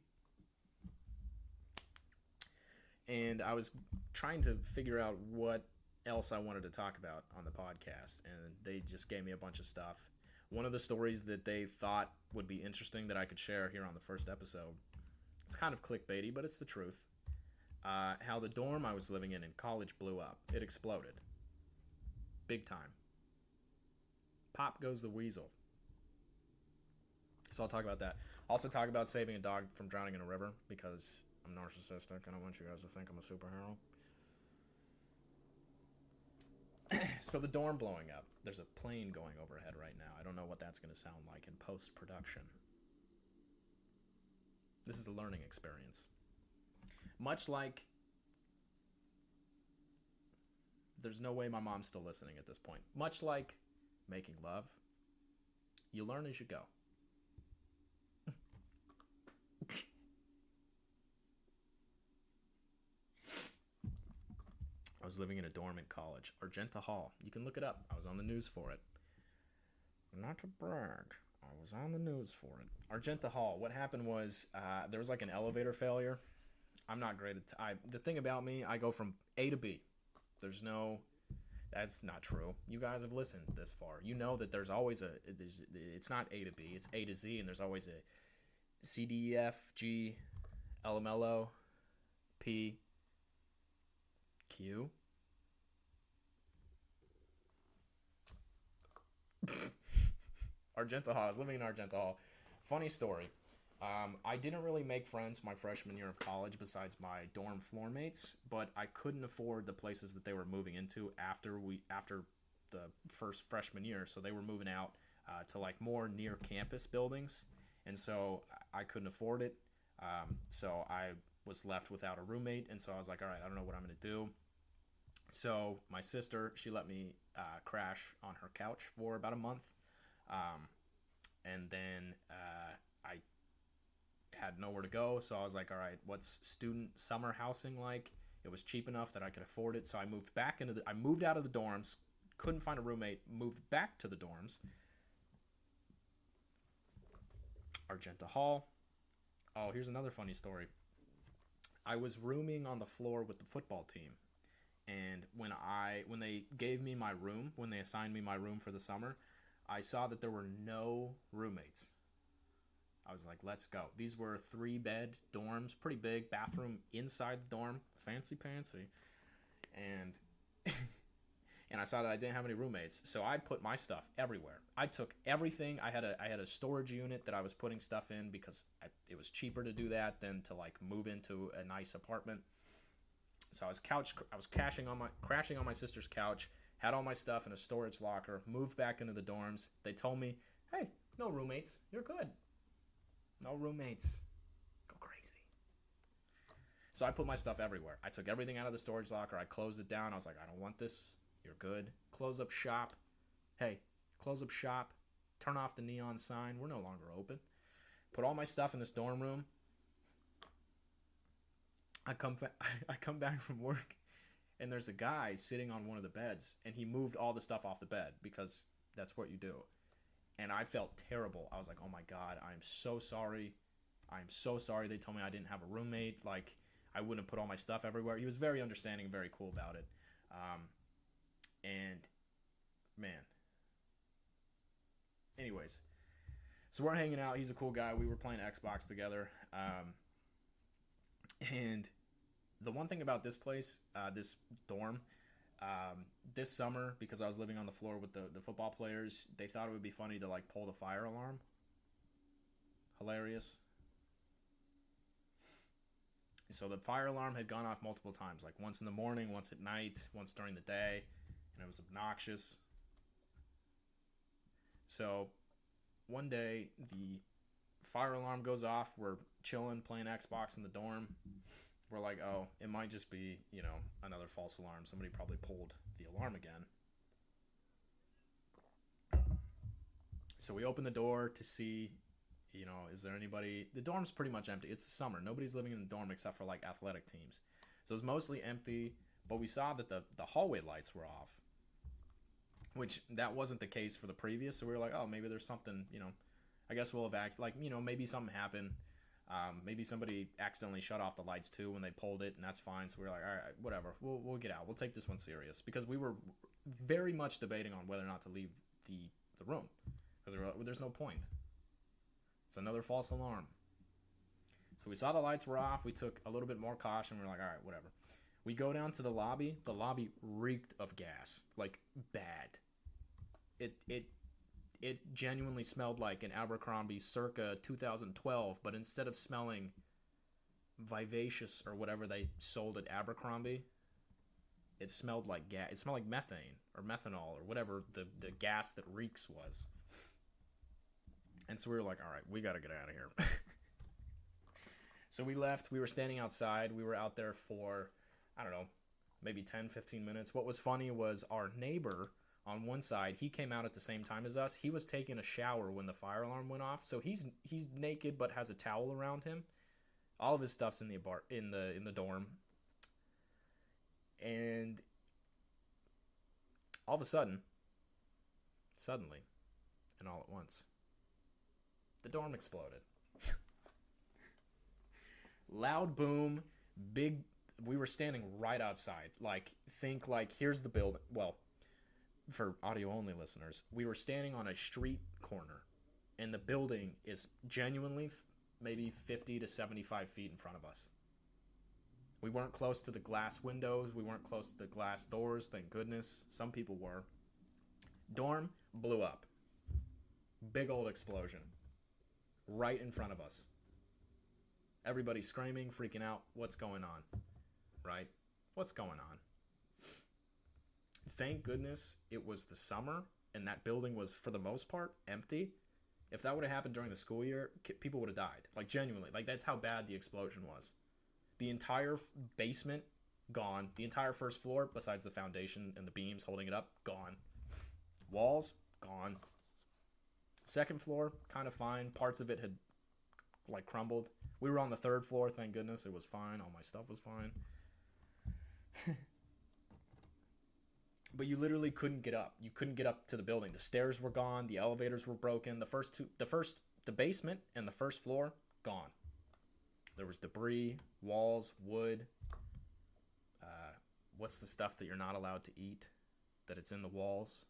S1: And I was trying to figure out what else I wanted to talk about on the podcast. And they just gave me a bunch of stuff. One of the stories that they thought would be interesting that I could share here on the first episode, it's kind of clickbaity, but it's the truth. How the dorm I was living in college blew up. It exploded. Big time. Pop goes the weasel. So I'll talk about that. Also talk about saving a dog from drowning in a river because I'm narcissistic and I want you guys to think I'm a superhero. So the dorm blowing up. There's a plane going overhead right now. I don't know what that's going to sound like in post-production. This is a learning experience. Much like... There's no way my mom's still listening at this point. Much like making love, you learn as you go. I was living in a dorm in college. Argenta Hall. You can look it up. I was on the news for it. Not to brag. I was on the news for it. Argenta Hall. What happened was there was like an elevator failure. I'm not great at... the thing about me, I go from A to B. There's no... That's not true. You guys have listened this far. You know that there's always a... It's not A to B. It's A to Z, and there's always a C, D, E, F, G, L, M, L, O, P, Q. Argenta Hall. I was living in Argenta Hall. Funny story. I didn't really make friends my freshman year of college besides my dorm floor mates, but I couldn't afford the places that they were moving into after the first freshman year. So they were moving out to like more near campus buildings, and so I couldn't afford it. So I was left without a roommate, and so I was like, all right, I don't know what I'm going to do. So my sister, she let me crash on her couch for about a month. And then I had nowhere to go, so I was like, all right, what's student summer housing like? It was cheap enough that I could afford it, so I moved out of the dorms, couldn't find a roommate, moved back to the dorms. Argenta Hall. Oh, here's another funny story. I was rooming on the floor with the football team. And when they gave me my room, when they assigned me my room for the summer, I saw that there were no roommates. I was like, let's go. These were 3-bed dorms, pretty big, bathroom inside the dorm, fancy pantsy. And and I saw that I didn't have any roommates, so I put my stuff everywhere. I took everything. I had a storage unit that I was putting stuff in because it was cheaper to do that than to like move into a nice apartment. So I was crashing on my sister's couch, had all my stuff in a storage locker, moved back into the dorms. They told me, hey, no roommates, you're good. No roommates. Go crazy. So I put my stuff everywhere. I took everything out of the storage locker. I closed it down. I was like, I don't want this. You're good. Close up shop. Hey, close up shop. Turn off the neon sign. We're no longer open. Put all my stuff in this dorm room. I come back from work, and there's a guy sitting on one of the beds, and he moved all the stuff off the bed because that's what you do. And I felt terrible. I was like, oh my God, I'm so sorry. I'm so sorry they told me I didn't have a roommate. Like, I wouldn't have put all my stuff everywhere. He was very understanding, very cool about it. And, man, Anyways, so we're hanging out. He's a cool guy. We were playing Xbox together. And the one thing about this place, this dorm, this summer, because I was living on the floor with the football players, they thought it would be funny to like pull the fire alarm. Hilarious. So the fire alarm had gone off multiple times, like once in the morning, once at night, once during the day, and it was obnoxious. So one day the fire alarm goes off. We're chilling, playing Xbox in the dorm. We're like, oh, it might just be, another false alarm. Somebody probably pulled the alarm again. So we open the door to see, is there anybody? The dorm's pretty much empty. It's summer. Nobody's living in the dorm except for like athletic teams. So it's mostly empty, but we saw that the hallway lights were off, which that wasn't the case for the previous. So we were like, oh, maybe there's something, I guess we'll evacuate. Like, maybe something happened. Maybe somebody accidentally shut off the lights too when they pulled it, and that's fine. So we were like, all right, whatever. We'll get out. We'll take this one serious, because we were very much debating on whether or not to leave the room, because we were like, well, there's no point. It's another false alarm. So we saw the lights were off. We took a little bit more caution. We were like, all right, whatever. We go down to the lobby. The lobby reeked of gas, like bad. It genuinely smelled like an Abercrombie circa 2012, but instead of smelling Vivacious or whatever they sold at Abercrombie, it smelled like gas. It smelled like methane or methanol or whatever the gas that reeks was. And so we were like, all right, we got to get out of here. So we left. We were standing outside. We were out there for, I don't know, maybe 10, 15 minutes. What was funny was our neighbor on one side, he came out at the same time as us. He was taking a shower when the fire alarm went off. So he's naked but has a towel around him. All of his stuff's in the dorm. And all of a sudden, suddenly, and all at once, the dorm exploded. Loud boom, big. We were standing right outside. Think here's the building. Well, for audio only listeners, we were standing on a street corner, and the building is genuinely maybe 50 to 75 feet in front of us. We weren't close to the glass windows. We weren't close to the glass doors. Thank goodness. Some people were. Dorm blew up. Big old explosion. Right in front of us. Everybody screaming, freaking out. What's going on? Right? What's going on? Thank goodness it was the summer and that building was, for the most part, empty. If that would have happened during the school year, people would have died. Genuinely. That's how bad the explosion was. The entire basement, gone. The entire first floor, besides the foundation and the beams holding it up, gone. Walls, gone. Second floor, kind of fine. Parts of it had crumbled. We were on the third floor, thank goodness. It was fine. All my stuff was fine. But you literally couldn't get up. You couldn't get up to the building. The stairs were gone. The elevators were broken. The basement and the first floor, gone. There was debris, walls, wood. What's the stuff that you're not allowed to eat? That it's in the walls?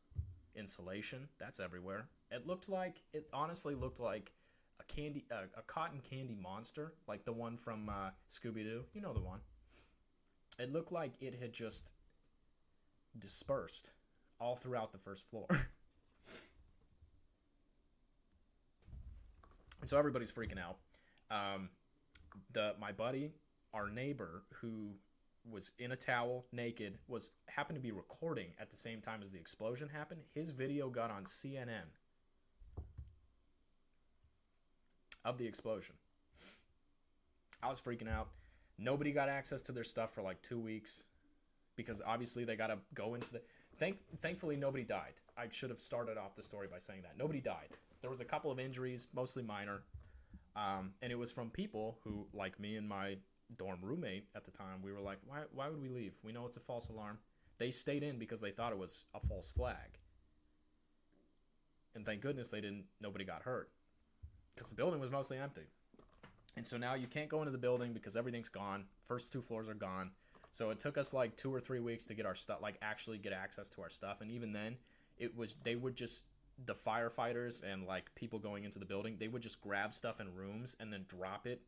S1: Insulation. That's everywhere. It honestly looked like a cotton candy monster, like the one from Scooby-Doo. You know the one. It looked like it had just dispersed all throughout the first floor. And so everybody's freaking out. My buddy, our neighbor, who was in a towel, naked, happened to be recording at the same time as the explosion happened. His video got on CNN of the explosion. I was freaking out. Nobody got access to their stuff for 2 weeks, because obviously they got to go into the... Thankfully, nobody died. I should have started off the story by saying that. Nobody died. There was a couple of injuries, mostly minor. And it was from people who, like me and my dorm roommate at the time, we were like, why would we leave? We know it's a false alarm. They stayed in because they thought it was a false flag. And thank goodness nobody got hurt, because the building was mostly empty. And so now you can't go into the building because everything's gone. First 2 floors are gone. So it took us 2 or 3 weeks to get our stuff, actually get access to our stuff. And even then, they would just the firefighters and like people going into the building, they would just grab stuff in rooms and then drop it.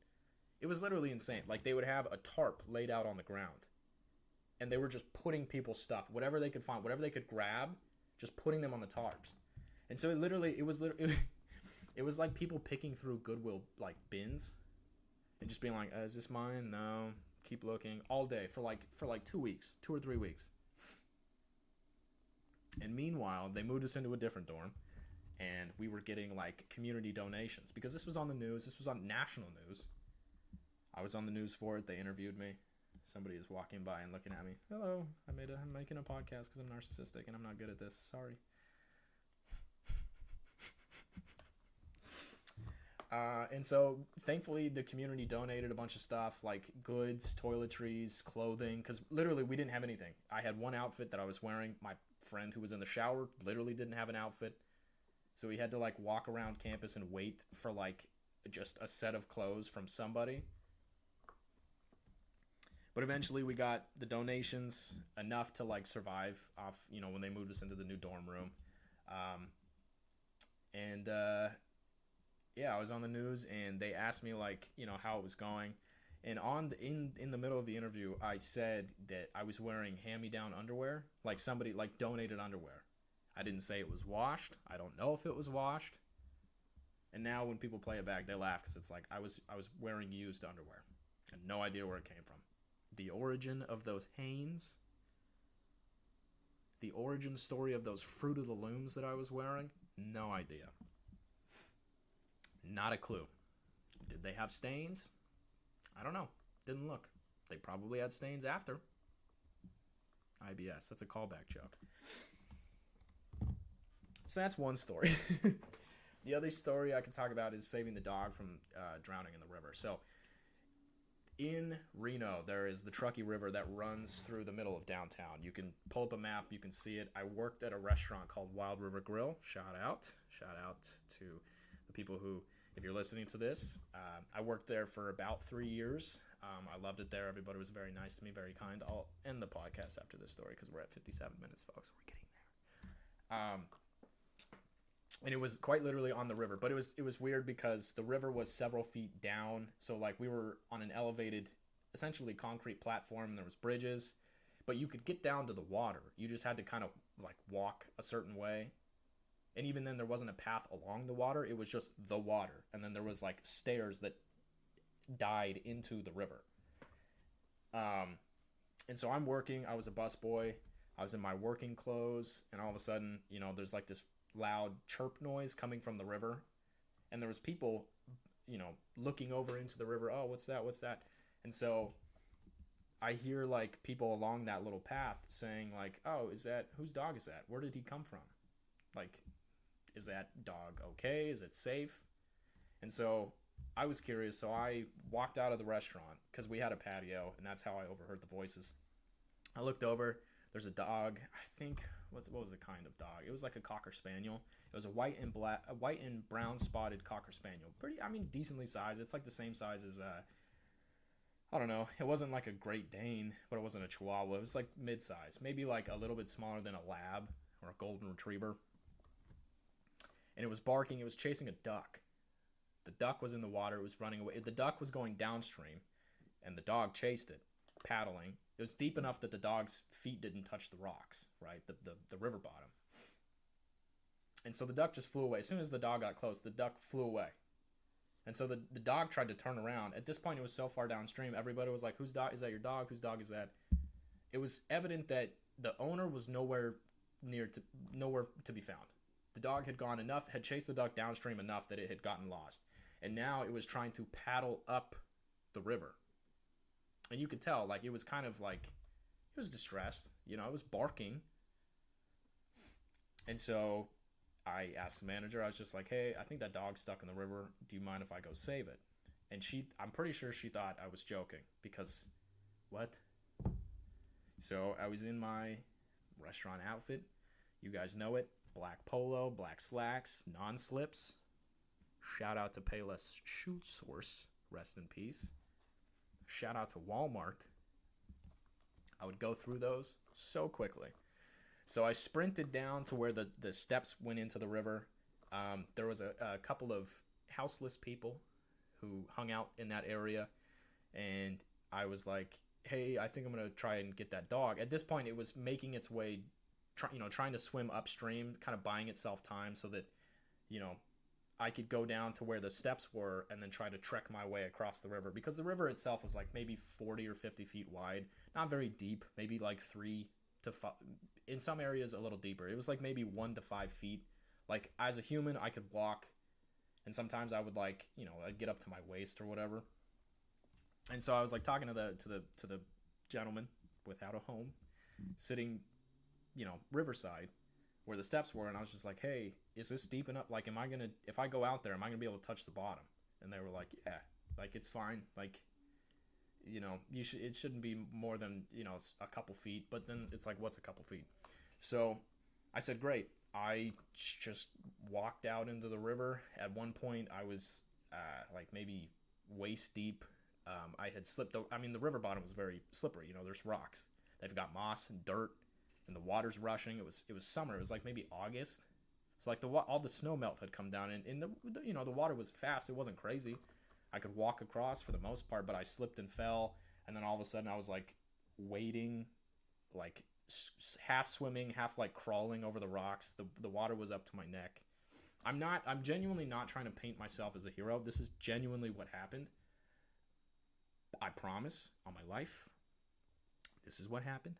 S1: It was literally insane. Like they would have a tarp laid out on the ground and they were just putting people's stuff, whatever they could find, whatever they could grab, just putting them on the tarps. And so it was like people picking through Goodwill like bins and just being like, is this mine? No. Keep looking all day for like 2 weeks, 2 or 3 weeks. And meanwhile, they moved us into a different dorm and we were getting like community donations because this was on the news. This was on national news. I was on the news for it. They interviewed me. Somebody is walking by and looking at me. Hello, I'm making a podcast because I'm narcissistic and I'm not good at this. Sorry. And so thankfully the community donated a bunch of stuff like goods, toiletries, clothing, because literally we didn't have anything. I had one outfit that I was wearing. My friend who was in the shower literally didn't have an outfit. So we had to like walk around campus and wait for like just a set of clothes from somebody. But eventually we got the donations enough to like survive off, when they moved us into the new dorm room. Yeah, I was on the news and they asked me like, how it was going. And in the middle of the interview, I said that I was wearing hand-me-down underwear, like somebody like donated underwear. I didn't say it was washed. I don't know if it was washed. And now when people play it back, they laugh because it's like I was wearing used underwear. I had no idea where it came from. The origin of those Hanes, the origin story of those Fruit of the Looms that I was wearing, no idea. Not a clue. Did they have stains? I don't know. Didn't look. They probably had stains after. IBS. That's a callback joke. So that's one story. The other story I can talk about is saving the dog from drowning in the river. So in Reno, there is the Truckee River that runs through the middle of downtown. You can pull up a map. You can see it. I worked at a restaurant called Wild River Grill. Shout out to the people who, if you're listening to this, I worked there for about 3 years. I loved it there. Everybody was very nice to me, very kind. I'll end the podcast after this story because we're at 57 minutes, folks. We're getting there. And it was quite literally on the river, but it was weird because the river was several feet down. So like we were on an elevated, essentially concrete platform. And there was bridges, but you could get down to the water. You just had to kind of like walk a certain way. And even then there wasn't a path along the water. It was just the water. And then there was like stairs that died into the river. And so I'm working. I was a busboy. I was in my working clothes. And all of a sudden, there's like this loud chirp noise coming from the river. And there was people, looking over into the river. Oh, what's that? What's that? And so I hear like people along that little path saying like, oh, whose dog is that? Where did he come from? Like, is that dog okay? Is it safe? And so I was curious. So I walked out of the restaurant because we had a patio and that's how I overheard the voices. I looked over. There's a dog. I think, what was the kind of dog? It was like a Cocker Spaniel. It was a white and brown spotted Cocker Spaniel. Decently sized. It's like the same size as, I don't know. It wasn't like a Great Dane, but it wasn't a Chihuahua. It was like mid-size. Maybe like a little bit smaller than a Lab or a Golden Retriever. And it was barking. It was chasing a duck. The duck was in the water. It was running away. The duck was going downstream, and the dog chased it, paddling. It was deep enough that the dog's feet didn't touch the rocks, right? The river bottom. And so the duck just flew away. As soon as the dog got close, the duck flew away. And so the dog tried to turn around. At this point, it was so far downstream, everybody was like, whose dog? Is that your dog? Whose dog is that? It was evident that the owner was nowhere to be found. The dog had chased the duck downstream enough that it had gotten lost. And now it was trying to paddle up the river. And you could tell, like, it was kind of like, it was distressed. It was barking. And so I asked the manager, I was just like, hey, I think that dog's stuck in the river. Do you mind if I go save it? And I'm pretty sure she thought I was joking because, what? So I was in my restaurant outfit. You guys know it. Black polo, black slacks, non-slips. Shout out to Payless Shoe Source. Rest in peace. Shout out to Walmart. I would go through those so quickly. So I sprinted down to where the steps went into the river. There was a couple of houseless people who hung out in that area, and I was like, "Hey, I think I'm gonna try and get that dog." At this point, it was making its way, trying to swim upstream, kind of buying itself time so that, you know, I could go down to where the steps were and then try to trek my way across the river, because the river itself was like maybe 40 or 50 feet wide, not very deep, maybe like 3 to 5, in some areas a little deeper. It was like maybe 1 to 5 feet. Like as a human, I could walk, and sometimes I would like, I'd get up to my waist or whatever. And so I was like talking to the gentleman without a home, sitting, riverside where the steps were, and I was just like, "Hey, is this deep enough? Like, if I go out there, am I gonna be able to touch the bottom?" And they were like, "Yeah, like it's fine. Like, it shouldn't be more than a couple feet." But then it's like, what's a couple feet? So I said, "Great." I just walked out into the river. At one point, I was like maybe waist deep. I had slipped. I mean, the river bottom was very slippery. There's rocks. They've got moss and dirt, and the water's rushing. It was summer. It was like maybe August. So like all the snow melt had come down, and the water was fast. It wasn't crazy. I could walk across for the most part, but I slipped and fell, and then all of a sudden I was like wading, like half swimming, half like crawling over the rocks. The water was up to my neck. I'm genuinely not trying to paint myself as a hero. This is genuinely what happened. I promise on my life, this is what happened.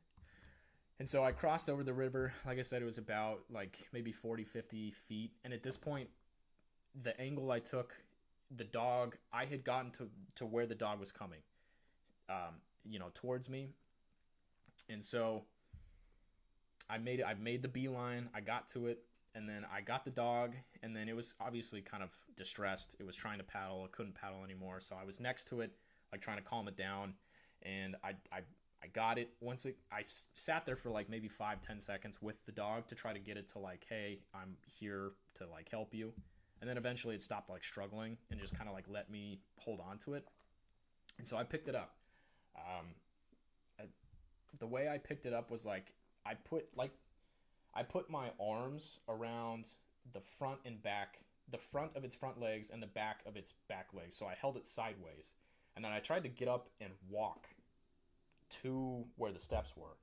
S1: And so I crossed over the river. Like I said, it was about like maybe 40, 50 feet. And at this point, the angle I took, I had gotten to where the dog was coming, towards me. And so I made the beeline. I got to it, and then I got the dog, and then it was obviously kind of distressed. It was trying to paddle. It couldn't paddle anymore. So I was next to it, like trying to calm it down. And I got it. I sat there for like maybe 5-10 seconds with the dog to try to get it to like, "Hey, I'm here to like help you." And then eventually it stopped like struggling and just kind of like let me hold on to it. And so I picked it up. The way I picked it up was like I put my arms around the front and back, the front of its front legs and the back of its back legs. So I held it sideways, and then I tried to get up and walk to where the steps were.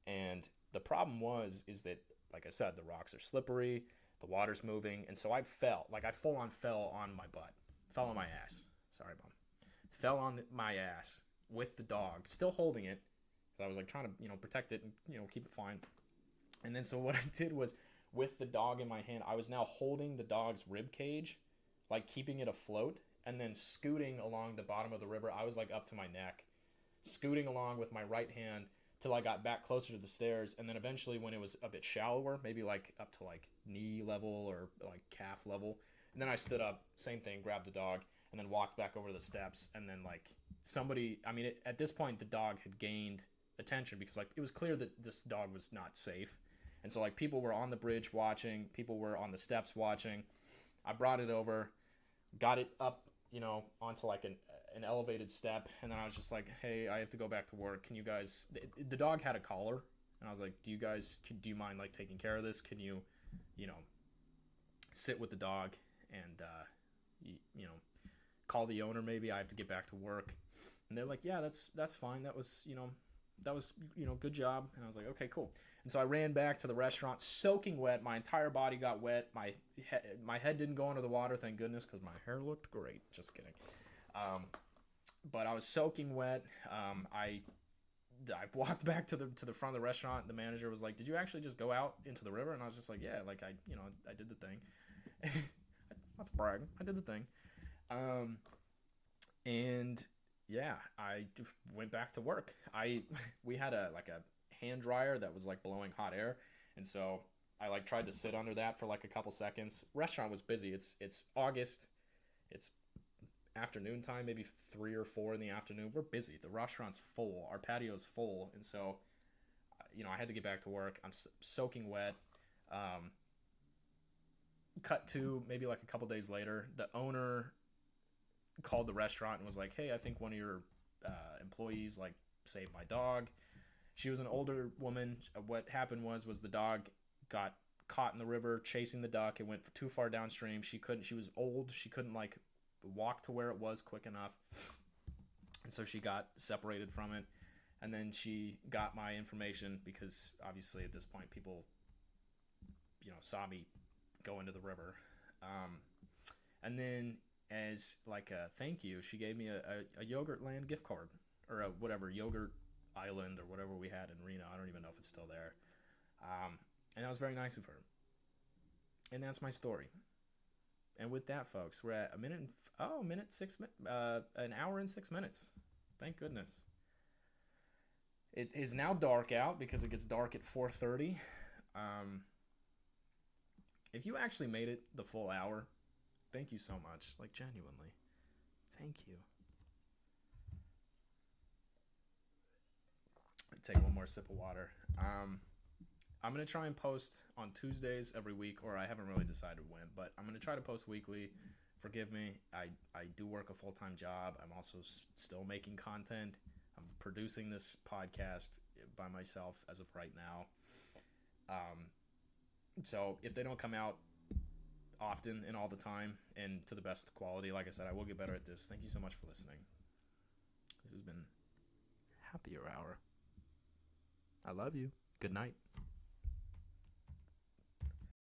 S1: And the problem is that, like I said, the rocks are slippery, the water's moving, and so I full on fell on my butt, fell on my ass. Sorry, Mom. Fell on my ass with the dog, still holding it, because I was like trying to, protect it and, keep it fine. And then so what I did was, with the dog in my hand, I was now holding the dog's rib cage, like keeping it afloat, and then scooting along the bottom of the river. I was like up to my neck, scooting along with my right hand till I got back closer to the stairs. And then eventually, when it was a bit shallower, maybe like up to like knee level or like calf level, and then I stood up, same thing, grabbed the dog, and then walked back over the steps. And then like at this point the dog had gained attention, because like it was clear that this dog was not safe. And so like people were on the bridge watching, people were on the steps watching. I brought it over, got it up, onto like an elevated step, and then I was just like, "Hey, I have to go back to work. Can you guys?" The dog had a collar, and I was like, "Do you mind like taking care of this? Can you, sit with the dog and call the owner maybe? I have to get back to work." And they're like, "Yeah, that's fine. That was good job." And I was like, "Okay, cool." And so I ran back to the restaurant, soaking wet. My entire body got wet. My head didn't go under the water, thank goodness, because my hair looked great. Just kidding. But I was soaking wet. I walked back to the front of the restaurant. The manager was like, "Did you actually just go out into the river?" And I was just like, "Yeah, like I did the thing." Not to brag, I did the thing. And yeah, I just went back to work. We had a hand dryer that was like blowing hot air, and so I like tried to sit under that for like a couple seconds. Restaurant was busy. It's August. It's afternoon time, maybe 3 or 4 in the afternoon. We're busy. The restaurant's full. Our patio's full, and so I had to get back to work. I'm soaking wet. Cut to maybe like a couple days later, the owner called the restaurant and was like, "Hey, I think one of your employees like saved my dog." She was an older woman. What happened was the dog got caught in the river chasing the duck. It went too far downstream. She couldn't. She was old. She couldn't like walk to where it was quick enough, and so she got separated from it. And then she got my information because obviously at this point people, saw me go into the river. And then as like a thank you, she gave me a Yogurt Land gift card or a whatever Yogurt Island or whatever we had in Reno. I don't even know if it's still there. And that was very nice of her. And that's my story. And with that, folks, we're at an hour and 6 minutes. Thank goodness. It is now dark out because it gets dark at 4:30. If you actually made it the full hour, thank you so much. Like, genuinely. Thank you. Take one more sip of water. I'm going to try and post on Tuesdays every week, or I haven't really decided when, but I'm going to try to post weekly. Forgive me. I do work a full-time job. I'm also still making content. I'm producing this podcast by myself as of right now. So if they don't come out often and all the time and to the best quality, like I said, I will get better at this. Thank you so much for listening. This has been Happier Hour. I love you. Good night.